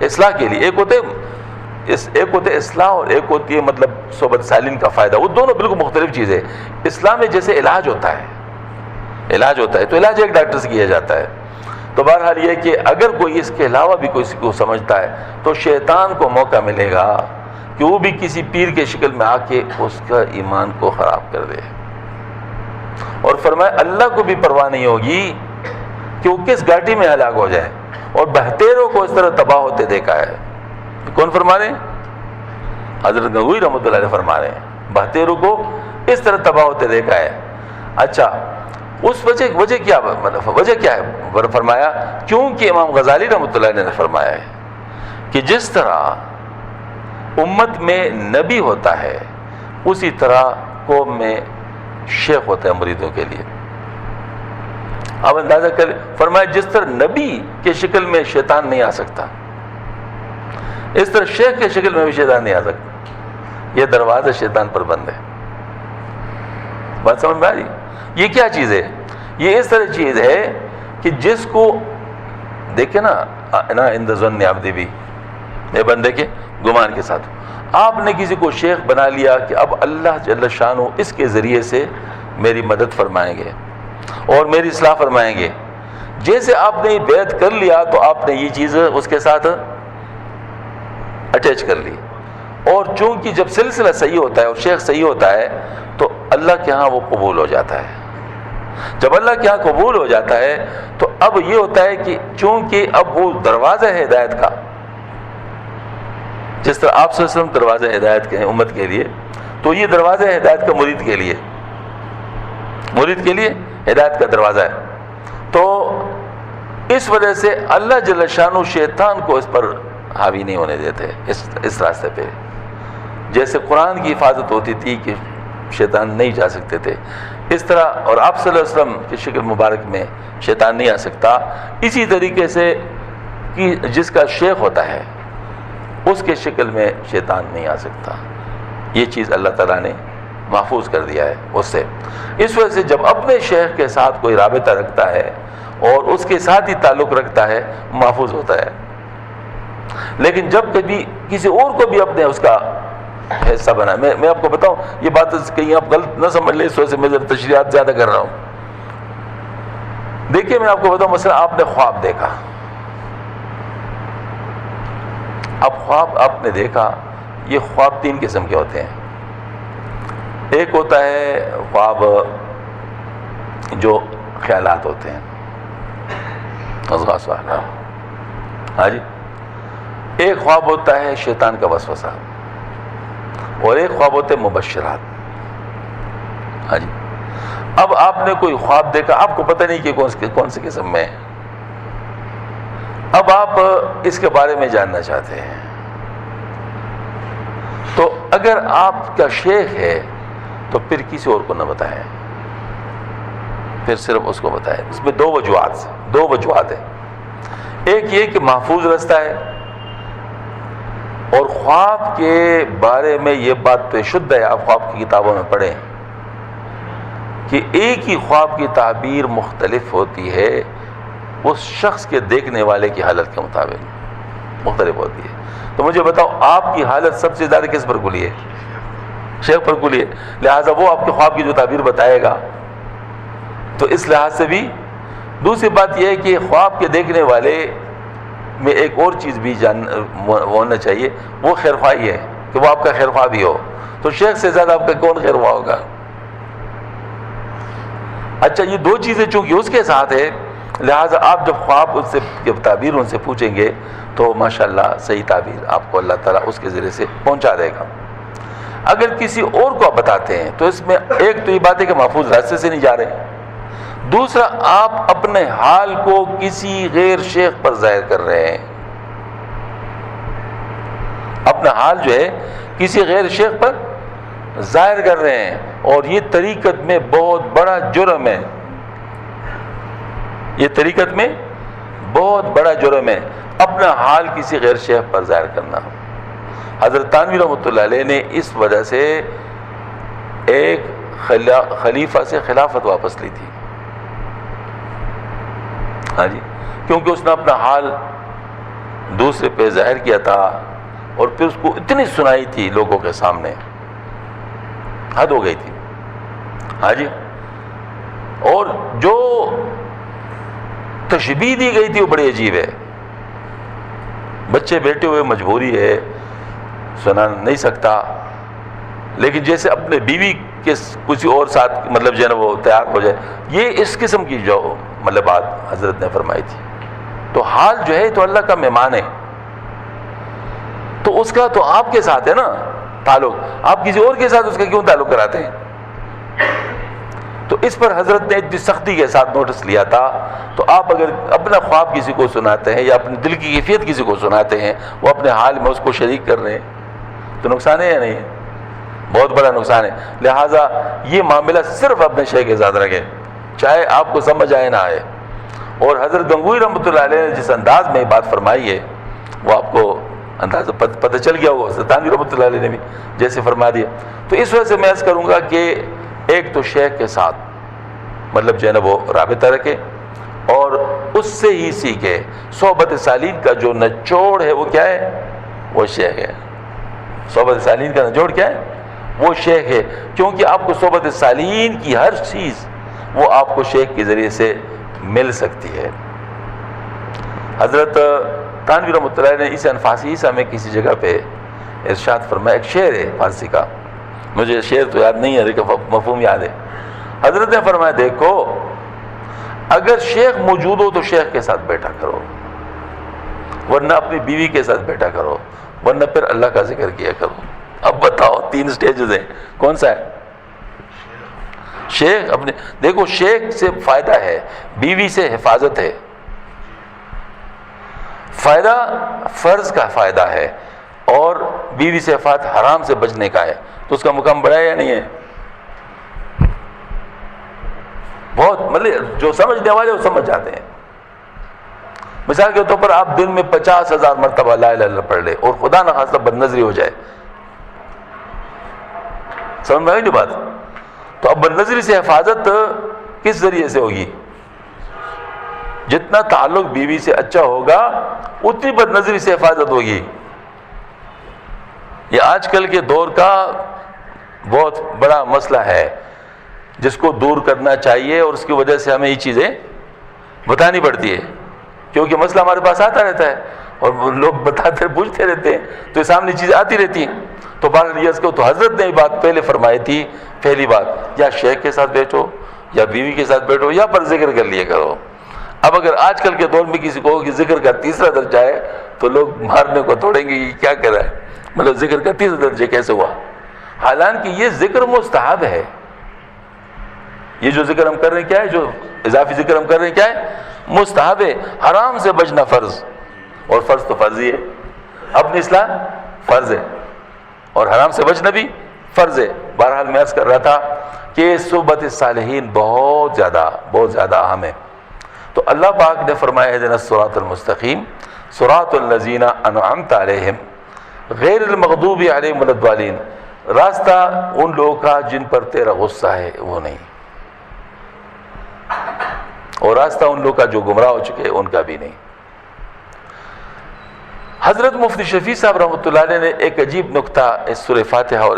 اصلاح کے لیے, ایک ہوتے اصلاح اور ایک ہوتی ہے مطلب صحبت سالین کا فائدہ, وہ دونوں بالکل مختلف چیزیں. اسلام میں جیسے علاج ہوتا ہے تو علاج ایک ڈاکٹر سے کیا جاتا ہے. تو بہرحال یہ کہ اگر کوئی اس کے علاوہ بھی کسی کو سمجھتا ہے تو شیطان کو موقع ملے گا کہ وہ بھی کسی پیر کے شکل میں آ کے اس کا ایمان کو خراب کر دے. اور فرمایا اللہ کو بھی پرواہ نہیں ہوگی کہ وہ کس گھاٹی میں ہلاک ہو جائے, اور بہتیروں کو اس طرح تباہ ہوتے دیکھا ہے. کون فرما رہے ہیں؟ حضرت گنگوئی رحمۃ اللہ علیہ فرما رہے ہیں, بہتیروں کو اس طرح تباہ ہوتے دیکھا ہے. اچھا, اس وجہ کیا, مطلب وجہ کیا ہے؟ فرمایا کیونکہ امام غزالی رحمۃ اللہ علیہ نے فرمایا ہے کہ جس طرح امت میں نبی ہوتا ہے اسی طرح قوم میں شیخ ہوتا ہے مریدوں کے لیے. آپ اندازہ کریں, فرمایا جس طرح نبی کے شکل میں شیطان نہیں آ سکتا اس طرح شیخ کے شکل میں بھی شیطان نہیں آ سکتا. یہ دروازہ شیطان پر بند ہے. بات سمجھ میں آ رہی؟ یہ کیا چیز ہے؟ یہ اس طرح چیز ہے کہ جس کو دیکھیں نا ان ظن عبدی بھی، میرے بندے کے گمان کے ساتھ، آپ نے کسی کو شیخ بنا لیا کہ اب اللہ جل شانہ اس کے ذریعے سے میری مدد فرمائیں گے اور میری اصلاح فرمائیں گے. جیسے آپ نے بیعت کر لیا تو آپ نے یہ چیز اس کے ساتھ اٹیچ کر لی، اور چونکہ جب سلسلہ صحیح ہوتا ہے اور شیخ صحیح ہوتا ہے تو اللہ کے ہاں وہ قبول ہو جاتا ہے. جب اللہ کے ہاں قبول ہو جاتا ہے تو اب یہ ہوتا ہے کہ چونکہ اب وہ دروازہ ہے ہدایت کا، جس طرح آپ صلی اللہ علیہ وسلم دروازہ ہدایت کے ہیں امت کے لیے، تو یہ دروازہ ہدایت کا مرید کے لیے ہدایت کا دروازہ ہے. تو اس وجہ سے اللہ جل شانہ شیطان کو اس پر حاوی نہیں ہونے دیتے اس راستے پہ. جیسے قرآن کی حفاظت ہوتی تھی کہ شیطان نہیں جا سکتے تھے، اس طرح اور آپ صلی اللہ علیہ وسلم کی شکل مبارک میں شیطان نہیں آ سکتا. اسی طریقے سے کہ جس کا شیخ ہوتا ہے اس کے شکل میں شیطان نہیں آ سکتا. یہ چیز اللہ تعالیٰ نے محفوظ کر دیا ہے اس سے. اس وجہ سے جب اپنے شیخ کے ساتھ کوئی رابطہ رکھتا ہے اور اس کے ساتھ ہی تعلق رکھتا ہے محفوظ ہوتا ہے. لیکن جب کبھی کسی اور کو بھی اپنے اس کا حصہ بنا، میں آپ کو بتاؤں یہ بات کہیں آپ غلط نہ سمجھ لیں، اس وجہ سے میں ذرا تشریحات زیادہ کر رہا ہوں. دیکھیے میں آپ کو بتاؤں، مثلا آپ نے خواب دیکھا، اب خواب آپ نے دیکھا، یہ خواب تین قسم کے ہوتے ہیں. ایک ہوتا ہے خواب جو خیالات ہوتے ہیں، ہاں جی. ایک خواب ہوتا ہے شیطان کا وسوسہ، اور ایک خواب ہوتے ہیں مبشرات. ہاں جی. اب آپ نے کوئی خواب دیکھا، آپ کو پتہ نہیں کہ کون سی قسم میں ہے. اب آپ اس کے بارے میں جاننا چاہتے ہیں، تو اگر آپ کا شیخ ہے تو پھر کسی اور کو نہ بتائیں، پھر صرف اس کو بتائیں. اس میں دو وجوہات ہیں. ایک یہ کہ محفوظ رستہ ہے، اور خواب کے بارے میں یہ بات تو شدھ ہے، آپ خواب کی کتابوں میں پڑھیں کہ ایک ہی خواب کی تعبیر مختلف ہوتی ہے، اس شخص کے دیکھنے والے کی حالت کے مطابق مختلف ہوتی ہے. تو مجھے بتاؤ آپ کی حالت سب سے زیادہ کس پر کھلی ہے؟ شیخ پر کھلی ہے. لہٰذا وہ آپ کے خواب کی جو تعبیر بتائے گا. تو اس لحاظ سے بھی دوسری بات یہ ہے کہ خواب کے دیکھنے والے میں ایک اور چیز بھی ہونا چاہیے، وہ خیر خواہی ہے کہ وہ آپ کا خیر خواہ بھی ہو. تو شیخ سے زیادہ آپ کا کون خیر خواہ ہوگا؟ اچھا، یہ دو چیزیں چونکہ اس کے ساتھ ہے، لہٰذا آپ جب خواب ان سے جب تعبیر ان سے پوچھیں گے تو ماشاءاللہ صحیح تعبیر آپ کو اللہ تعالیٰ اس کے ذریعے سے پہنچا دے گا. اگر کسی اور کو آپ بتاتے ہیں تو اس میں ایک تو یہ بات ہے کہ محفوظ راستے سے نہیں جا رہے، دوسرا آپ اپنے حال کو کسی غیر شیخ پر ظاہر کر رہے ہیں. اپنا حال جو ہے کسی غیر شیخ پر ظاہر کر رہے ہیں، اور یہ طریقت میں بہت بڑا جرم ہے. یہ طریقت میں بہت بڑا جرم ہے اپنا حال کسی غیر شیخ پر ظاہر کرنا. حضرت تھانوی رحمۃ اللہ علیہ نے اس وجہ سے ایک خلیفہ سے خلافت واپس لی تھی. ہاں جی، کیونکہ اس نے اپنا حال دوسرے پہ ظاہر کیا تھا اور پھر اس کو اتنی سنائی تھی لوگوں کے سامنے، حد ہو گئی تھی. ہاں جی، اور جو تشبیہ دی گئی تھی وہ بڑی عجیب ہے. بچے بیٹھے ہوئے مجبوری ہے، سنا نہیں سکتا، لیکن جیسے اپنے بیوی کے کسی اور ساتھ مطلب جو ہے نا وہ تیار ہو جائے، یہ اس قسم کی جو مطلب بات حضرت نے فرمائی تھی. تو حال جو ہے تو اللہ کا مہمان ہے، تو اس کا تو آپ کے ساتھ ہے نا تعلق، آپ کسی اور کے ساتھ اس کا کیوں تعلق کراتے ہیں؟ تو اس پر حضرت نے اتنی سختی کے ساتھ نوٹس لیا تھا. تو آپ اگر اپنا خواب کسی کو سناتے ہیں یا اپنے دل کی کیفیت کسی کو سناتے ہیں، وہ اپنے حال میں اس کو شریک کر رہے ہیں، تو نقصان ہے یا نہیں ہے؟ بہت بڑا نقصان ہے. لہٰذا یہ معاملہ صرف اپنے شیخ کے ساتھ رکھیں، چاہے آپ کو سمجھ آئے نہ آئے. اور حضرت گنگوئی رحمۃ اللہ علیہ نے جس انداز میں بات فرمائی ہے وہ آپ کو انداز پتہ چل گیا ہوگا. حضرت تھانوی رحمۃ اللہ علیہ نے بھی جیسے فرما دیا. تو اس وجہ سے میں عرض کروں گا کہ ایک تو شیخ کے ساتھ مطلب جو ہے نا وہ رابطہ رکھے اور اس سے ہی سیکھے. صحبت صالحین کا جو نچوڑ ہے وہ کیا ہے؟ وہ شیخ ہے. صحبت صالحین کا نچوڑ کیا ہے؟ وہ شیخ ہے. کیونکہ آپ کو صحبت صالحین کی ہر چیز وہ آپ کو شیخ کے ذریعے سے مل سکتی ہے. حضرت تھانوی رحمۃ اللہ علیہ نے اس انفاس عیسیٰ میں کسی جگہ پہ ارشاد فرمایا، ایک شعر ہے فارسی کا، مجھے شعر تو یاد نہیں ہے لیکن مفہوم یاد ہے. حضرت نے فرمایا دیکھو اگر شیخ موجود ہو تو شیخ کے ساتھ بیٹھا کرو، ورنہ اپنی بیوی کے ساتھ بیٹھا کرو، ورنہ پھر اللہ کا ذکر کیا کرو. اب بتاؤ 3 سٹیجز ہیں، کون سا ہے؟ شیخ اپنے دیکھو شیخ سے فائدہ ہے، بیوی سے حفاظت ہے، فائدہ فرض کا فائدہ ہے اور بیوی سے حفاظت حرام سے بچنے کا ہے. تو اس کا مقام بڑا ہے یا نہیں ہے؟ بہت مطلب جو سمجھنے والے وہ سمجھ جاتے ہیں. مثال کے طور پر آپ دن میں 50,000 مرتبہ لا الہ الا اللہ پڑھ لے اور خدا نخواستہ بد نظری ہو جائے، سمجھ میں آئی نہیں بات؟ تو اب بد نظری سے حفاظت کس ذریعے سے ہوگی؟ جتنا تعلق بیوی سے اچھا ہوگا اتنی بد نظری سے حفاظت ہوگی. یہ آج کل کے دور کا بہت بڑا مسئلہ ہے جس کو دور کرنا چاہیے اور اس کی وجہ سے ہمیں یہ چیزیں بتانی پڑتی ہے کیونکہ مسئلہ ہمارے پاس آتا رہتا ہے اور لوگ بتاتے پوچھتے رہتے ہیں تو یہ سامنے چیزیں آتی رہتی ہیں. تو بہرحال کو تو حضرت نے یہ بات پہلے فرمائی تھی، پہلی بات یا شیخ کے ساتھ بیٹھو یا بیوی کے ساتھ بیٹھو یا پر ذکر کر لیا کرو. اب اگر آج کل کے دور میں کسی کو کہ ذکر کا 3 درجہ ہے تو لوگ مارنے کو توڑیں گے یہ کیا کر رہا ہے، مطلب ذکر کا 3 درجہ کیسے ہوا؟ حالانکہ یہ ذکر مستحب ہے. یہ جو ذکر ہم کر رہے ہیں کیا ہے؟ جو اضافی ذکر ہم کر رہے ہیں کیا ہے؟ مستحب ہے. حرام سے بچنا فرض، اور فرض تو فرض ہی ہے، اپنی اصلاح فرض ہے اور حرام سے بچنا بھی فرض ہے. بہرحال میں عرض کر رہا تھا کہ صحبت صالحین بہت زیادہ اہم ہے. تو اللہ پاک نے فرمایا اہدنا الصراط المستقیم صراط الذین انعمت علیہم غیر المغضوب علیہم ولا الضالین، راستہ ان لوگوں کا جن پر تیرا غصہ ہے وہ نہیں، اور راستہ ان لوگوں کا جو گمراہ ہو چکے ان کا بھی نہیں. حضرت مفتی شفیع صاحب رحمۃ اللہ علیہ نے ایک عجیب نقطہ اس سورہ فاتحہ اور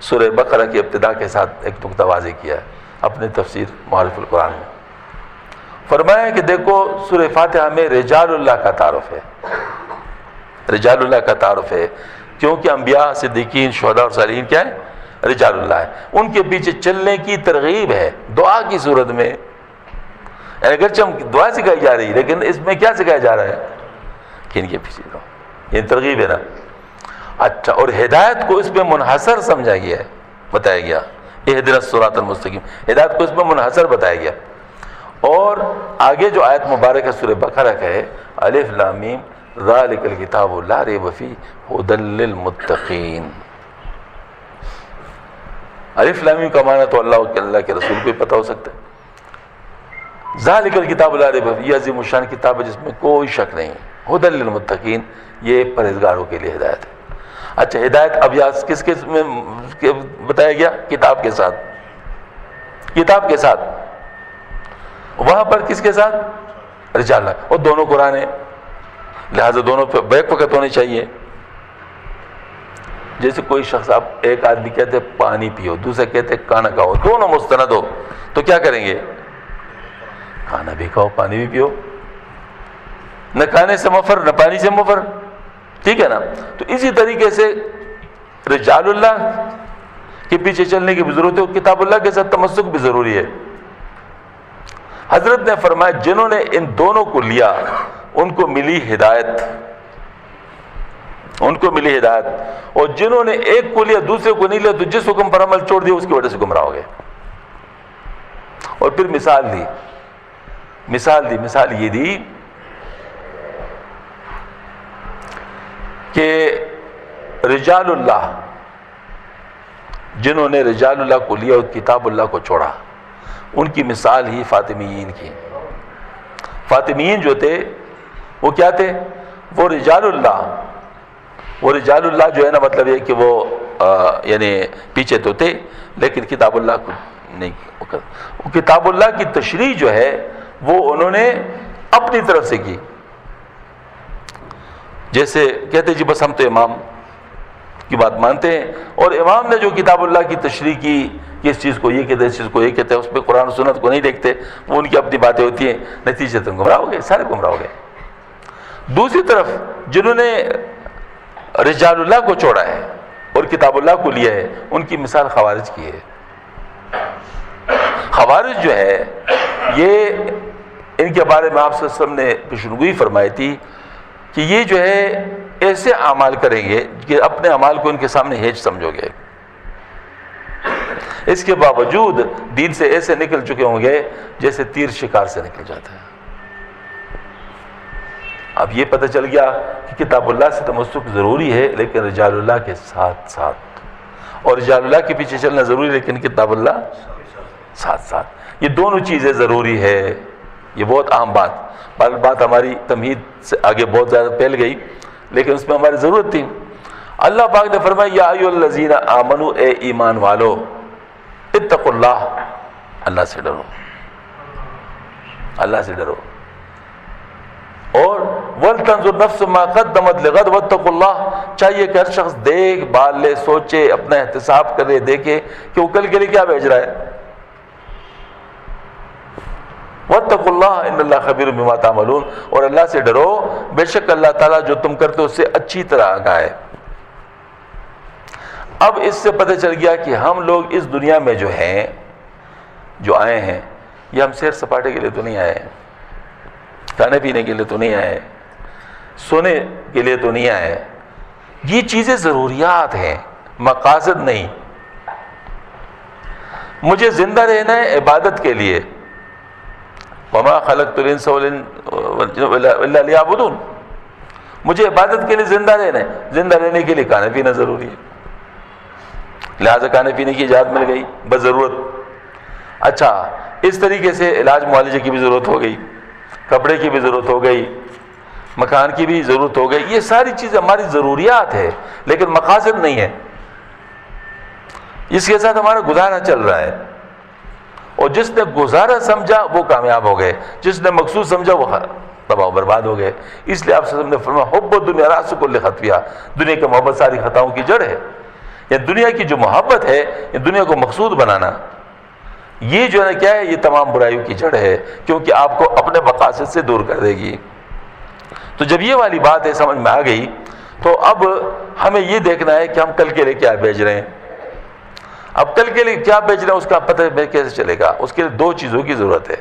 سورہ بقرہ کی ابتدا کے ساتھ ایک نقطہ واضح کیا ہے اپنے تفسیر معارف القرآن میں. فرمایا کہ دیکھو سورہ فاتحہ میں رجال اللہ کا تعارف ہے، رجال اللہ کا تعارف ہے کیونکہ انبیاء صدیقین شہداء اور صالحین کیا ہے؟ رجال اللہ ہے. ان کے پیچھے چلنے کی ترغیب ہے دعا کی صورت میں، یعنی اگرچہ ہم دعا سکھائی جا رہی ہے لیکن اس میں کیا سکھایا جا رہا ہے کہ ان کے پیچھے رہو، یہ ترغیب ہے نا. اچھا، اور ہدایت کو اس میں منحصر سمجھا گیا ہے، بتایا گیا اہدنا الصراط المستقیم، ہدایت کو اس میں منحصر بتایا گیا. اور آگے جو آیت مبارکہ سورہ بقرہ کا ہے الف لام میم ذالک الکتاب لا ریب فیہ ھدی للمتقین. الف لام میم کا معنی تو اللہ کے رسول کو ہی پتہ ہو سکتا ہے. ذالک الکتاب لا ریب فیہ، یہ عظیم الشان کتاب ہے جس میں کوئی شک نہیں، ھدی للمتقین، یہ پرہیزگاروں کے لیے ہدایت ہے. اچھا، ہدایت اب یہاں کس کے میں بتایا گیا؟ کتاب کے ساتھ، کتاب کے ساتھ. وہاں پر کس کے ساتھ؟ رجال اللہ، اور دونوں قرآن ہیں لہذا دونوں پہ بیک وقت ہونے چاہیے. جیسے کوئی شخص، آپ ایک آدمی کہتے ہیں پانی پیو، دوسرے کہتے ہیں کھانا کھاؤ، دونوں مستند ہو تو کیا کریں گے؟ کھانا بھی کھاؤ پانی بھی پیو، نہ کھانے سے مفر نہ پانی سے مفر، ٹھیک ہے نا. تو اسی طریقے سے رجال اللہ کے پیچھے چلنے کی بھی ضرورت ہے اور کتاب اللہ کے ساتھ تمسک بھی ضروری ہے. حضرت نے فرمایا جنہوں نے ان دونوں کو لیا ان کو ملی ہدایت، ان کو ملی ہدایت، اور جنہوں نے ایک کو لیا دوسرے کو نہیں لیا تو جس حکم پر عمل چھوڑ دیا اس کی وجہ سے گمراہ ہو گئے. اور پھر مثال یہ دی کہ رجال اللہ، جنہوں نے رجال اللہ کو لیا اور کتاب اللہ کو چھوڑا، ان کی مثال ہی فاطمیین کی. فاطمیین جو تھے وہ کیا تھے؟ وہ رجال اللہ جو ہے نا، مطلب یہ کہ وہ یعنی پیچھے تو تھے لیکن کتاب اللہ کو نہیں وہ کتاب اللہ کی تشریح جو ہے وہ انہوں نے اپنی طرف سے کی. جیسے کہتے جی بس ہم تو امام کی بات مانتے ہیں، اور امام نے جو کتاب اللہ کی تشریح کی کہ اس چیز کو یہ کہتے ہیں، اس چیز کو یہ کہتے ہیں، اس پہ قرآن و سنت کو نہیں دیکھتے، وہ ان کی اپنی باتیں ہوتی ہیں، نتیجے تم گمراہ ہو گئے، سارے گمراہ ہو گئے. دوسری طرف جنہوں نے رجال اللہ کو چھوڑا ہے اور کتاب اللہ کو لیا ہے، ان کی مثال خوارج کی ہے. خوارج جو ہے یہ ان کے بارے میں آپ صلی اللہ علیہ وسلم نے پیشنگوئی فرمائی تھی کہ یہ جو ہے ایسے اعمال کریں گے کہ اپنے اعمال کو ان کے سامنے ہیچ سمجھو گے، اس کے باوجود دین سے ایسے نکل چکے ہوں گے جیسے تیر شکار سے نکل جاتا ہے. اب یہ پتہ چل گیا کہ کتاب اللہ سے تمسک ضروری ہے لیکن رجال اللہ کے ساتھ ساتھ، اور رجال اللہ کے پیچھے چلنا ضروری لیکن کتاب اللہ ساتھ ساتھ. یہ دونوں چیزیں ضروری ہے. یہ بہت اہم بات ہماری تمہید سے آگے بہت زیادہ پھیل گئی لیکن اس میں ہماری ضرورت تھی. اللہ پاک نے فرمایا یا ایھا الذین آمنوا، اے ایمان والو، اتقوا اللہ، اللہ سے ڈرو، اللہ سے ڈرو. اور وَلْتَنْظُرْ نَفْسٌ مَا قَدَّمَتْ لِغَدٍ وَاتَّقُوا اللَّهَ، چاہیے کہ ہر شخص دیکھ بھال لے، سوچے، اپنا احتساب کرے، دیکھے کہ وہ کل کے لیے کیا بھیج رہا ہے. وَاتَّقُوا اللَّهَ إِنَّ اللَّهَ خَبِيرٌ بِمَا تَعْمَلُونَ، اور اللہ سے ڈرو، بے شک اللہ تعالیٰ جو تم کرتے ہو اس سے اچھی طرح آگاہ ہے. اب اس سے پتہ چل گیا کہ ہم لوگ اس دنیا میں جو ہیں، جو آئے ہیں، یہ ہم سیر سپاٹے کے لیے تو نہیں آئے ہیں، کھانے پینے کے لیے تو نہیں آئے، سونے کے لیے تو نہیں آئے. یہ چیزیں ضروریات ہیں، مقاصد نہیں. مجھے زندہ رہنا ہے عبادت کے لیے، وما خلقت الانس والجن الا لیعبدون، مجھے عبادت کے لیے زندہ رہنا ہے. زندہ رہنے کے لیے کھانا پینا ضروری ہے، لہذا کھانے پینے کی اجازت مل گئی بس ضرورت. اچھا، اس طریقے سے علاج معالجے کی بھی ضرورت ہو گئی، کپڑے کی بھی ضرورت ہو گئی، مکان کی بھی ضرورت ہو گئی. یہ ساری چیزیں ہماری ضروریات ہے لیکن مقاصد نہیں ہے. اس کے ساتھ ہمارا گزارا چل رہا ہے، اور جس نے گزارا سمجھا وہ کامیاب ہو گئے، جس نے مقصود سمجھا وہ تباہ و برباد ہو گئے. اس لیے آپ صلی اللہ علیہ وسلم نے فرمایا حب الدنیا راس کل خطیہ، دنیا کی محبت ساری خطاؤں کی جڑ ہے. یا دنیا کی جو محبت ہے، یہ دنیا کو مقصود بنانا، یہ جو ہے کیا ہے، یہ تمام برائیوں کی جڑ ہے، کیونکہ آپ کو اپنے مقاصد سے دور کر دے گی. تو جب یہ والی بات ہے سمجھ میں آ گئی تو اب ہمیں یہ دیکھنا ہے کہ ہم کل کے لیے کیا بھیج رہے ہیں. اب کل کے لیے کیا بھیج رہے ہیں اس کا پتہ کیسے چلے گا؟ اس کے لیے دو چیزوں کی ضرورت ہے.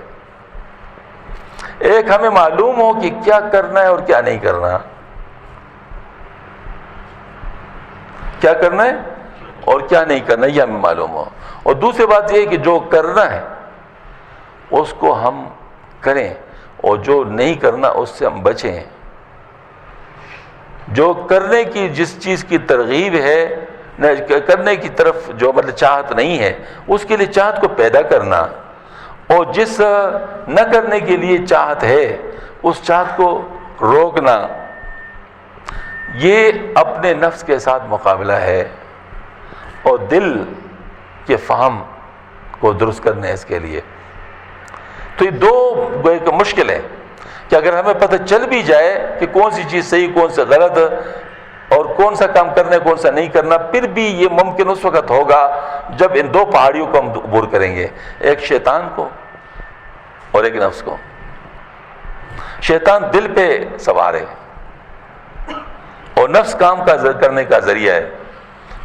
ایک، ہمیں معلوم ہو کہ کیا کرنا ہے اور کیا نہیں کرنا، کیا کرنا ہے اور کیا نہیں کرنا یہ ہمیں معلوم ہو. اور دوسری بات یہ ہے کہ جو کرنا ہے اس کو ہم کریں اور جو نہیں کرنا اس سے ہم بچیں. جو کرنے کی جس چیز کی ترغیب ہے، کرنے کی طرف جو مطلب چاہت نہیں ہے، اس کے لیے چاہت کو پیدا کرنا، اور جس نہ کرنے کے لیے چاہت ہے اس چاہت کو روکنا، یہ اپنے نفس کے ساتھ مقابلہ ہے. اور دل کے فہم کو درست کرنا ہے اس کے لیے. تو یہ دو گویا کہ مشکل ہے کہ اگر ہمیں پتہ چل بھی جائے کہ کون سی چیز صحیح کون سے غلط اور کون سا کام کرنا ہے کون سا نہیں کرنا، پھر بھی یہ ممکن اس وقت ہوگا جب ان دو پہاڑیوں کو ہم عبور کریں گے، ایک شیطان کو اور ایک نفس کو. شیطان دل پہ سوار ہے اور نفس کام کا کرنے کا ذریعہ ہے،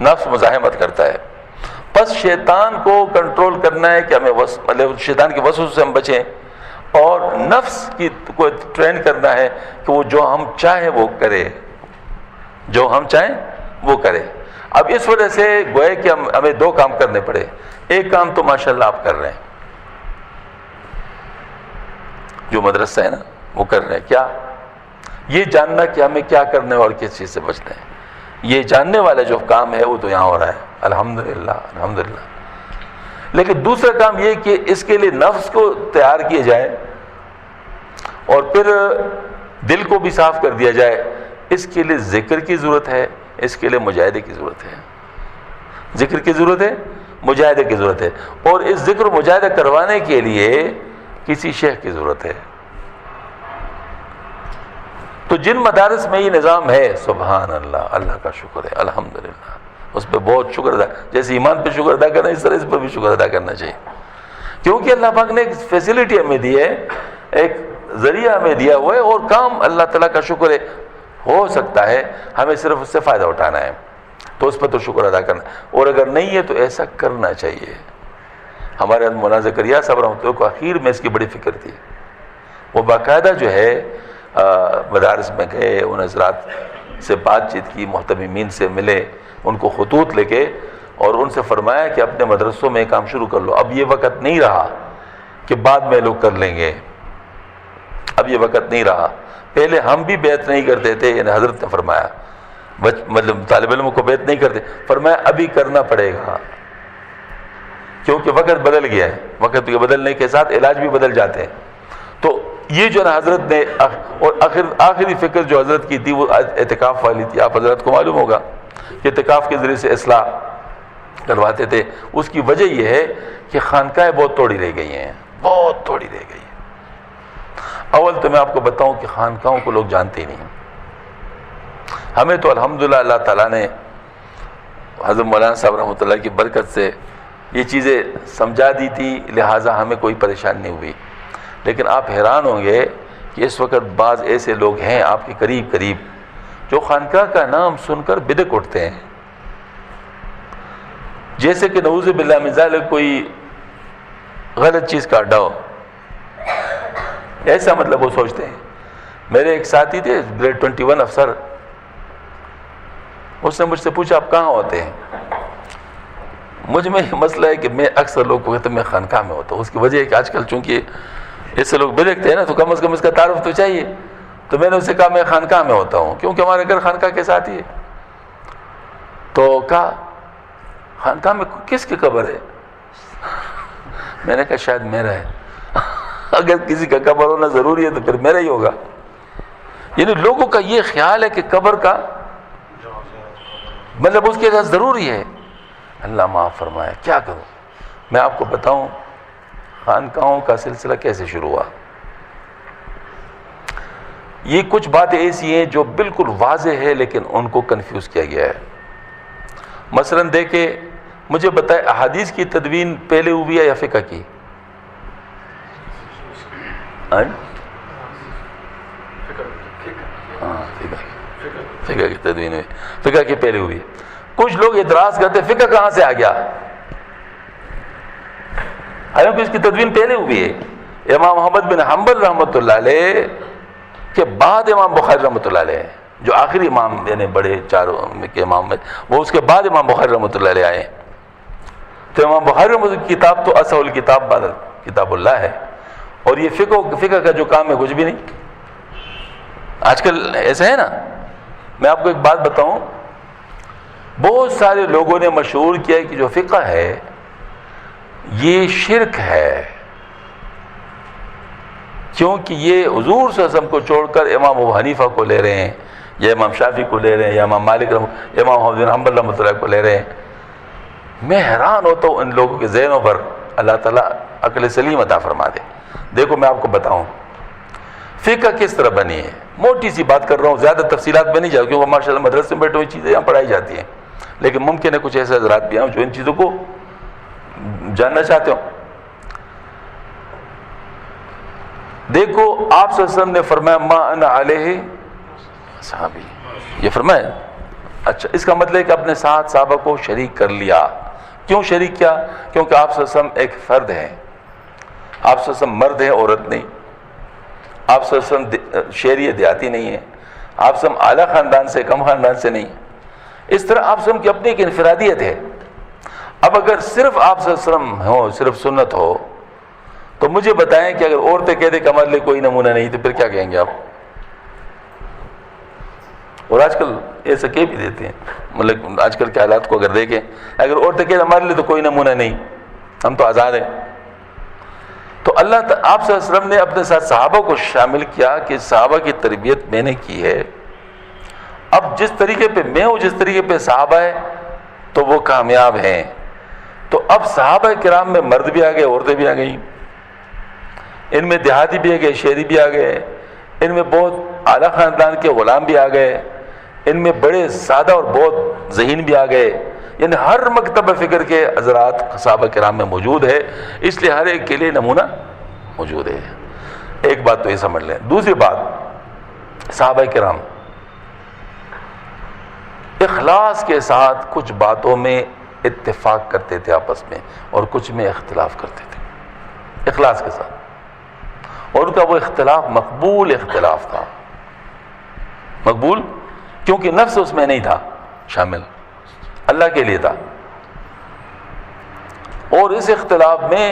نفس مزاحمت کرتا ہے. بس شیطان کو کنٹرول کرنا ہے کہ ہمیں مطلب شیطان کے وسوسے سے ہم بچیں، اور نفس کی کو ٹرین کرنا ہے کہ وہ جو ہم چاہیں وہ کرے، جو ہم چاہیں وہ کرے. اب اس وجہ سے گویا کہ ہمیں دو کام کرنے پڑے. ایک کام تو ماشاءاللہ آپ کر رہے ہیں، جو مدرسہ ہے نا وہ کر رہے ہیں. کیا؟ یہ جاننا کہ ہمیں کیا کرنا ہے اور کس چیز سے بچنا ہے. یہ جاننے والا جو کام ہے وہ تو یہاں ہو رہا ہے، الحمدللہ الحمدللہ. لیکن دوسرا کام یہ کہ اس کے لیے نفس کو تیار کیا جائے اور پھر دل کو بھی صاف کر دیا جائے. اس کے لیے ذکر کی ضرورت ہے، اس کے لیے مجاہدے کی ضرورت ہے. ذکر کی ضرورت ہے، مجاہدے کی ضرورت ہے، اور اس ذکر مجاہدہ کروانے کے لیے کسی شیخ کی ضرورت ہے۔ تو جن مدارس میں یہ نظام ہے، سبحان اللہ، اللہ کا شکر ہے، الحمدللہ، اس پہ بہت شکر ادا، جیسے ایمان پہ شکر ادا کرنا، اس طرح اس پر بھی شکر ادا کرنا چاہیے، کیونکہ اللہ پاک نے ایک فیسلٹی ہمیں دی ہے، ایک ذریعہ ہمیں دیا ہوا ہے، اور کام اللہ تعالیٰ کا شکر ہے ہو سکتا ہے، ہمیں صرف اس سے فائدہ اٹھانا ہے، تو اس پر تو شکر ادا کرنا، اور اگر نہیں ہے تو ایسا کرنا چاہیے۔ ہمارے مولانا زکریا صاحب رحمۃ اللہ کو آخر میں اس کی بڑی فکر تھی، وہ باقاعدہ جو ہے مدارس میں گئے، ان حضرات سے بات چیت کی، محتممین سے ملے، ان کو خطوط لے کے، اور ان سے فرمایا کہ اپنے مدرسوں میں کام شروع کر لو، اب یہ وقت نہیں رہا کہ بعد میں لوگ کر لیں گے، اب یہ وقت نہیں رہا، پہلے ہم بھی بیعت نہیں کرتے تھے، یعنی حضرت نے فرمایا، مطلب طالب علم کو بیعت نہیں کرتے، فرمایا ابھی کرنا پڑے گا، کیونکہ وقت بدل گیا ہے، وقت کے بدلنے کے ساتھ علاج بھی بدل جاتے ہیں۔ تو یہ جو نا حضرت نے، اور آخری فکر جو حضرت کی تھی وہ اعتکاف والی تھی، آپ حضرت کو معلوم ہوگا کہ اعتکاف کے ذریعے سے اصلاح کرواتے تھے، اس کی وجہ یہ ہے کہ خانقاہیں بہت توڑی رہ گئی ہیں، بہت توڑی رہ گئی ہیں۔ اول تو میں آپ کو بتاؤں کہ خانقاہوں کو لوگ جانتے ہی نہیں، ہمیں تو الحمدللہ اللہ تعالیٰ نے حضرت مولانا صاحب رحمۃ اللہ کی برکت سے یہ چیزیں سمجھا دی تھی، لہٰذا ہمیں کوئی پریشانی نہیں ہوئی، لیکن آپ حیران ہوں گے کہ اس وقت بعض ایسے لوگ ہیں آپ کے قریب جو خانقاہ کا نام سن کر بدک اٹھتے ہیں، جیسے کہ نعوذ باللہ من ذالک کوئی غلط چیز کا اڈا ہو، ایسا مطلب وہ سوچتے ہیں۔ میرے ایک ساتھی تھے گریڈ 21 افسر، اس نے مجھ سے پوچھا آپ کہاں ہوتے ہیں؟ مجھ میں یہ مسئلہ ہے کہ میں اکثر لوگ کو کہتے ہیں میں خانقاہ میں ہوتا ہوں، اس کی وجہ ہے کہ آج کل چونکہ ایسے لوگ بدکتے ہیں نا، تو کم از کم اس کا تعارف تو چاہیے، تو میں نے اسے کہا میں خانقاہ میں ہوتا ہوں، کیونکہ ہمارے گھر خانقاہ کے ساتھ ہی ہے۔ تو کہا خانقاہ میں کس کی قبر ہے؟ میں نے کہا شاید میرا ہے، اگر کسی کا قبر ہونا ضروری ہے تو پھر میرا ہی ہوگا۔ یعنی لوگوں کا یہ خیال ہے کہ قبر کا مطلب اس کے ساتھ ضروری ہے۔ اللہ معاف فرمائے، کیا کروں؟ میں آپ کو بتاؤں خانقاہوں کا سلسلہ کیسے شروع ہوا۔ یہ کچھ باتیں ایسی ہیں جو بالکل واضح ہے لیکن ان کو کنفیوز کیا گیا ہے۔ مثلا دیکھیں، مجھے بتائے احادیث کی تدوین پہلے ہوئی ہے یا فقہ کی؟ فقہ کی تدوین ہوئی، فقہ کی پہلے ہوئی ہے۔ کچھ لوگ اعتراض کرتے فقہ کہاں سے آ گیا، حالانکہ اس کی تدوین پہلے ہوئی ہے۔ امام محمد بن حنبل رحمۃ اللہ علیہ کے بعد امام بخاری رحمۃ اللہ علیہ، جو آخری امام یعنی بڑے چاروں کے امام میں، وہ اس کے بعد امام بخاری رحمۃ اللہ علیہ آئے۔ تو امام بخاری رحمۃ اللہ کی کتاب تو اصح الکتاب بعد کتاب اللہ ہے، اور یہ فقہ کا جو کام ہے کچھ بھی نہیں۔ آج کل ایسا ہے نا، میں آپ کو ایک بات بتاؤں، بہت سارے لوگوں نے مشہور کیا کہ جو فقہ ہے یہ شرک ہے، کیونکہ یہ حضور صلی اللہ علیہ وسلم کو چھوڑ کر امام ابو حنیفہ کو لے رہے ہیں، یا امام شافعی کو لے رہے ہیں، یا امام مالک امام محمد بن حنبل رحمۃ اللہ کو لے رہے ہیں۔ میں حیران ہوتا ہوں ان لوگوں کے ذہنوں پر، اللہ تعالیٰ عقل سلیم عطا فرما دے۔ دیکھو میں آپ کو بتاؤں فقہ کس طرح بنی ہے، موٹی سی بات کر رہا ہوں، زیادہ تفصیلات میں نہیں جاؤں، کیونکہ ماشاء اللہ مدرسے میں بیٹھے ہوئی چیزیں یہاں پڑھائی جاتی ہیں، لیکن ممکن ہے کچھ ایسے حضرات بھی ہیں جو ان چیزوں کو جاننا چاہتے ہو۔ دیکھو آپ صلی اللہ علیہ وسلم نے فرمایا ما انا علیہ صحابی، یہ فرمایا۔ اچھا، اس کا مطلب ہے کہ اپنے ساتھ صحابہ کو شریک کر لیا۔ کیوں شریک کیا؟ کیونکہ آپ صلی اللہ علیہ وسلم ایک فرد ہیں، آپ صلی اللہ علیہ وسلم مرد ہیں، عورت نہیں۔ آپ صلی اللہ علیہ وسلم شہری دیہاتی نہیں ہیں، آپ صلی اللہ علیہ وسلم اعلیٰ خاندان سے کم خاندان سے نہیں۔ اس طرح آپ صلی اللہ علیہ وسلم کی اپنی ایک انفرادیت ہے۔ اب اگر صرف آپ صلی اللہ علیہ وسلم ہو، صرف سنت ہو، تو مجھے بتائیں کہ اگر عورتیں کہتے کہ ہمارے لیے کوئی نمونہ نہیں تو پھر کیا کہیں گے آپ؟ اور آج کل ایسا کہہ بھی دیتے ہیں، مطلب آج کل کے حالات کو اگر دیکھیں، اگر عورتیں کہتے ہمارے لیے تو کوئی نمونہ نہیں، ہم تو آزاد ہیں، تو اللہ آپ صلی اللہ علیہ وسلم نے اپنے ساتھ صحابہ کو شامل کیا کہ صحابہ کی تربیت میں نے کی ہے، اب جس طریقے پہ میں ہوں، جس طریقے پہ صحابہ ہے تو وہ کامیاب ہیں۔ تو اب صحابہ کرام میں مرد بھی آ گئے، عورتیں بھی آ گئیں، ان میں دیہاتی بھی آ گئے، شہری بھی آ گئے، ان میں بہت اعلیٰ خاندان کے غلام بھی آ گئے، ان میں بڑے سادہ اور بہت ذہین بھی آ گئے، یعنی ہر مکتب فکر کے حضرات صحابہ کرام میں موجود ہے، اس لیے ہر ایک کے لیے نمونہ موجود ہے۔ ایک بات تو یہ سمجھ لیں۔ دوسری بات، صحابہ کرام اخلاص کے ساتھ کچھ باتوں میں اتفاق کرتے تھے آپس میں، اور کچھ میں اختلاف کرتے تھے اخلاص کے ساتھ، اور ان کا وہ اختلاف مقبول اختلاف تھا، مقبول کیونکہ نفس اس میں نہیں تھا شامل، اللہ کے لیے تھا۔ اور اس اختلاف میں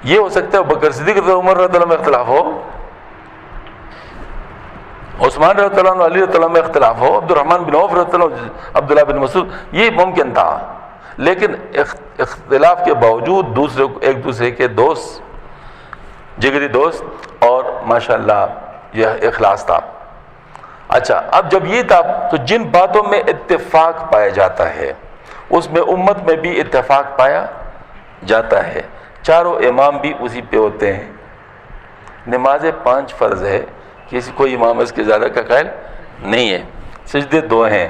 یہ ہو سکتا ہے بکر صدیق رضی اللہ عنہ، عمر رضی اللہ عنہ میں اختلاف ہو، عثمان رضی اللہ عنہ، علی رضی اللہ عنہ میں اختلاف ہو، عبد الرحمن بن عوف رضی اللہ عنہ، عبداللہ بن مسعود، یہ ممکن تھا، لیکن اختلاف کے باوجود ایک دوسرے کے دوست، جگری دوست، اور ماشاءاللہ یہ اخلاص تھا۔ اچھا، اب جب یہ تھا تو جن باتوں میں اتفاق پایا جاتا ہے اس میں امت میں بھی اتفاق پایا جاتا ہے، چاروں امام بھی اسی پہ ہوتے ہیں، نماز 5 فرض ہے، کسی کوئی امام اس کے زیادہ کا قائل نہیں ہے، سجدے 2 ہیں،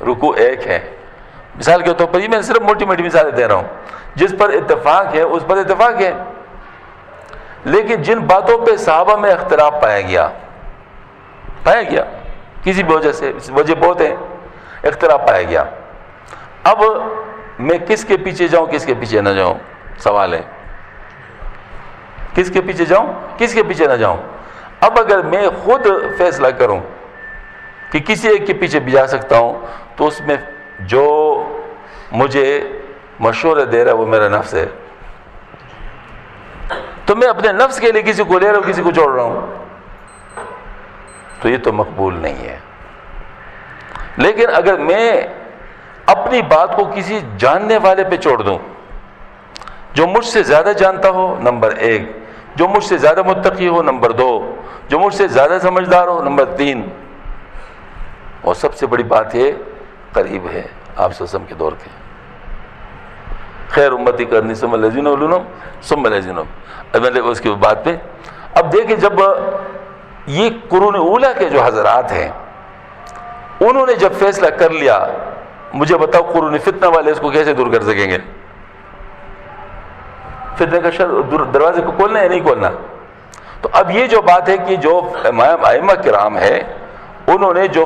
رکوع 1 ہے، مثال کے طور پر یہ میں صرف موٹی موٹی مثالیں دے رہا ہوں، جس پر اتفاق ہے اس پر اتفاق ہے، لیکن جن باتوں پہ صحابہ میں اختلاف پایا گیا کسی بھی وجہ سے، وجہ بہت ہے، اختلاف پایا گیا، اب میں کس کے پیچھے جاؤں کس کے پیچھے نہ جاؤں، سوال ہے، کس کے پیچھے جاؤں کس کے پیچھے نہ جاؤں۔ اب اگر میں خود فیصلہ کروں کہ کسی ایک کے پیچھے بھی جا سکتا ہوں، تو اس میں جو مجھے مشورہ دے رہا ہے وہ میرا نفس ہے، تو میں اپنے نفس کے لیے کسی کو لے رہا ہوں کسی کو چھوڑ رہا ہوں، تو یہ تو مقبول نہیں ہے۔ لیکن اگر میں اپنی بات کو کسی جاننے والے پہ چھوڑ دوں، جو مجھ سے زیادہ جانتا ہو نمبر 1، جو مجھ سے زیادہ متقی ہو نمبر 2، جو مجھ سے زیادہ سمجھدار ہو نمبر 3، اور سب سے بڑی بات یہ قریب ہے آپ صلی اللہ علیہ وسلم کے دور کے، خیر امتی کرنی ثم الذین یلونہم ثم الذین، اب اس کی بات پہ اب دیکھیں، جب یہ قرون اولیٰ کے جو حضرات ہیں انہوں نے جب فیصلہ کر لیا، مجھے بتاؤ قرون فتنہ والے اس کو کیسے دور کر سکیں گے؟ فتنہ کا دروازے کو کھولنا یا نہیں کھولنا؟ تو اب یہ جو بات ہے کہ جو ائمہ کرام ہے انہوں نے جو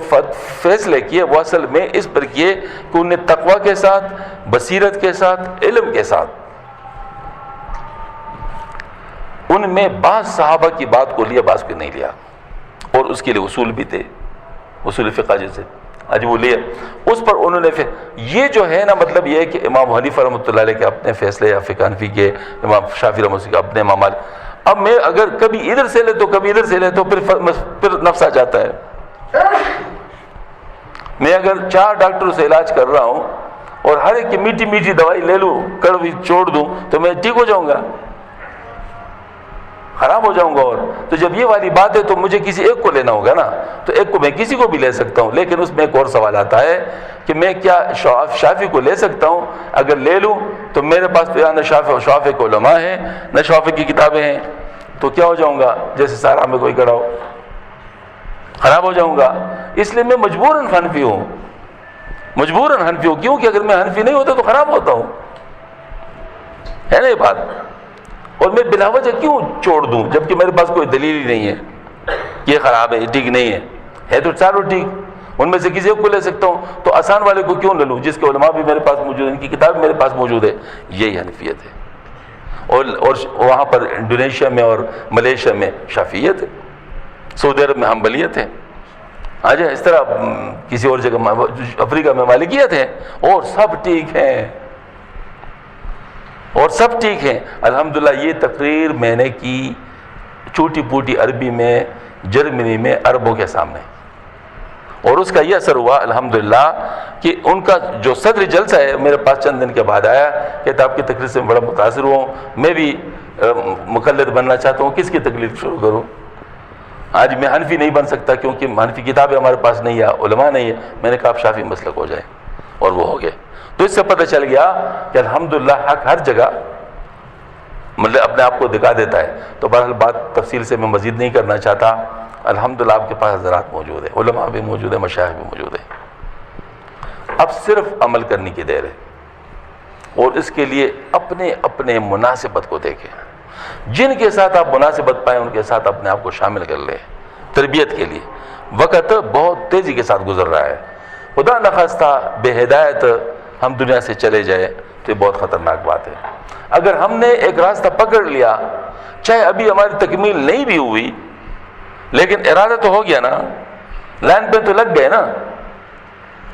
فیصلے کیے وہ اصل میں اس پر کیے کہ انہوں نے تقوی کے ساتھ، بصیرت کے ساتھ، علم کے ساتھ، ان میں بعض صحابہ کی بات کو لیا بعض کو نہیں لیا، اور اس کے لیے اصول بھی تھے، اصول فقہ جیسے آج وہ لیا، اس پر انہوں نے یہ جو ہے نا، مطلب یہ ہے کہ امام حنیفہ رحمۃ اللہ علیہ کے اپنے فیصلے، یا فقہ حنفی کے امام شافعی رحمۃ اللہ کے اپنے امام مالک، اب میں اگر کبھی ادھر سے لے تو کبھی ادھر سے لے تو پھر نفس آ جاتا ہے۔ میں اگر 4 ڈاکٹروں سے علاج کر رہا ہوں اور ہر ایک کی میٹھی میٹھی دوائی لے لوں، کڑوی چھوڑ دوں، تو میں ٹھیک ہو جاؤں گا؟ خراب ہو جاؤں گا۔ اور تو جب یہ والی بات ہے تو مجھے کسی ایک کو لینا ہوگا نا، تو ایک کو میں کسی کو بھی لے سکتا ہوں، لیکن اس میں ایک اور سوال آتا ہے کہ میں کیا شافعی کو لے سکتا ہوں؟ اگر لے لوں تو میرے پاس تو نہ شافعی کے علماء ہیں نہ شافعی کی کتابیں ہیں، تو کیا ہو جاؤں گا؟ جیسے سارا میں کوئی کڑا ہو، خراب ہو جاؤں گا۔ اس لیے میں مجبوراً حنفی ہوں، مجبوراً حنفی ہوں، کیونکہ اگر میں حنفی نہیں ہوتا تو خراب ہوتا ہوں، ہے نا یہ بات؟ اور میں بلا وجہ کیوں چھوڑ دوں جبکہ میرے پاس کوئی دلیل ہی نہیں ہے، یہ خراب ہے، یہ ٹھیک نہیں ہے تو چاروں ٹھیک، ان میں سے کسی ایک کو لے سکتا ہوں، تو آسان والے کو کیوں نہ لوں جس کے علماء بھی میرے پاس موجود ہیں، ان کی کتاب میرے پاس موجود ہے؟ یہی حنفیت ہے۔ اور وہاں پر انڈونیشیا میں اور ملیشیا میں شافعیت ہے، سعودی عرب میں حنبلیت ہے، آج اس طرح کسی اور جگہ افریقہ میں مالکیت ہے، اور سب ٹھیک ہیں، اور سب ٹھیک ہیں الحمدللہ۔ یہ تقریر میں نے کی چھوٹی پوٹی عربی میں جرمنی میں عربوں کے سامنے، اور اس کا یہ اثر ہوا الحمدللہ کہ ان کا جو صدر جلسہ ہے میرے پاس چند دن کے بعد آیا، کہتا آپ کی تقریر سے میں بڑا متاثر ہوا ہوں، میں بھی مقلد بننا چاہتا ہوں، کس کی تقلید شروع کروں؟ آج میں حنفی نہیں بن سکتا کیونکہ حنفی کتابیں ہمارے پاس نہیں ہے، علماء نہیں ہے۔ میں نے کہا آپ شافعی مسلک ہو جائے، اور وہ ہو گئے. تو اس سے پتہ چل گیا کہ الحمدللہ حق ہر جگہ مطلب اپنے آپ کو دکھا دیتا ہے. تو بہرحال بات تفصیل سے میں مزید نہیں کرنا چاہتا. الحمدللہ آپ کے پاس حضرات موجود ہیں, علماء بھی موجود ہیں, مشائخ بھی موجود ہیں. اب صرف عمل کرنے کی دیر ہے, اور اس کے لیے اپنے اپنے مناسبت کو دیکھیں. جن کے ساتھ آپ مناسبت پائیں ان کے ساتھ اپنے آپ کو شامل کر لیں تربیت کے لیے. وقت بہت تیزی کے ساتھ گزر رہا ہے. خدا نخواستہ بے ہدایت ہم دنیا سے چلے جائیں تو یہ بہت خطرناک بات ہے. اگر ہم نے ایک راستہ پکڑ لیا, چاہے ابھی ہماری تکمیل نہیں بھی ہوئی, لیکن ارادہ تو ہو گیا نا, لائن پہ تو لگ گئے نا,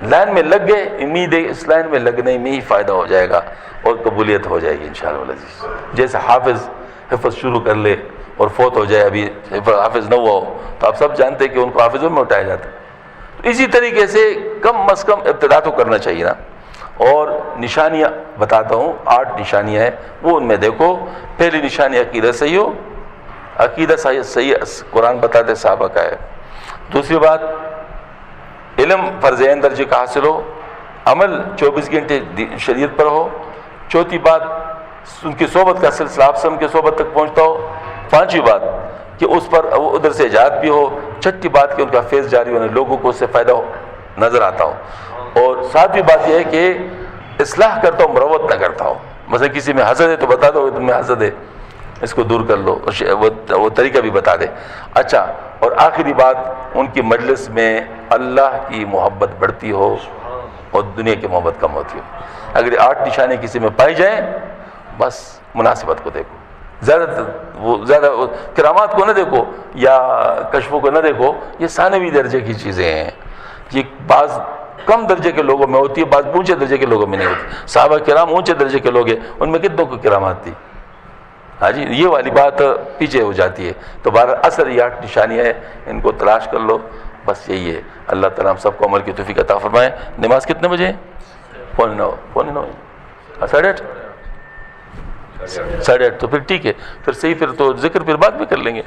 لائن میں لگ گئے, امید ہے اس لائن میں لگنے میں ہی فائدہ ہو جائے گا اور قبولیت ہو جائے گی انشاءاللہ العزیز. جیسے حافظ حفظ شروع کر لے اور فوت ہو جائے, ابھی حافظ نہ ہوا ہو, تو آپ سب جانتے ہیں کہ ان کو حافظوں میں اٹھایا جاتا ہے. تو اسی طریقے سے کم از کم ابتدا تو کرنا چاہیے نا. اور نشانیاں بتاتا ہوں, 8 نشانیاں ہیں, وہ ان میں دیکھو. پہلی نشانی عقیدہ صحیح ہو, عقیدہ صحیح قرآن بتاتے صحابہ کا ہے. دوسری بات علم فرض عین درجے کا حاصل ہو, عمل 24 گھنٹے شریعت پر ہو. چوتھی بات ان کی صحبت کا سلسلہ آپ سے ان کی صحبت تک پہنچتا ہو. پانچویں بات کہ اس پر ادھر سے ایجاد بھی ہو. چھٹی بات کہ ان کا فیض جاری ہونے, لوگوں کو اس سے فائدہ نظر آتا ہو. اور ساتویں بات یہ ہے کہ اصلاح کرتا ہو, مروت نہ کرتا ہو. مثلا کسی میں حسد ہے تو بتا دو تم میں حسد ہے, اس کو دور کر لو, وہ طریقہ بھی بتا دے. اچھا, اور آخری بات ان کی مجلس میں اللہ کی محبت بڑھتی ہو اور دنیا کی محبت کم ہوتی ہو. اگر 8 نشانے کسی میں پائی جائیں, بس مناسبت کو دیکھو. زیادہ کرامات کو نہ دیکھو یا کشفوں کو نہ دیکھو, یہ ثانوی درجے کی چیزیں ہیں. یہ بعض کم درجے کے لوگوں میں ہوتی ہے, بعض اونچے درجے کے لوگوں میں نہیں ہوتی. صحابہ کرام اونچے درجے کے لوگ ہیں, ان میں کتنوں کو کرامات تھی. ہاں جی, یہ والی بات پیچھے ہو جاتی ہے. تو بہرحال اثر یہ 8 نشانیاں ہیں, ان کو تلاش کر لو. بس یہی ہے. اللہ تعالیٰ ہم سب کو عمل کی توفیق عطا فرمائے. نماز کتنے بجے؟ 9:45 8:30 8:30. تو پھر ٹھیک ہے, پھر صحیح, پھر تو ذکر پھر بعد میں کر لیں گے.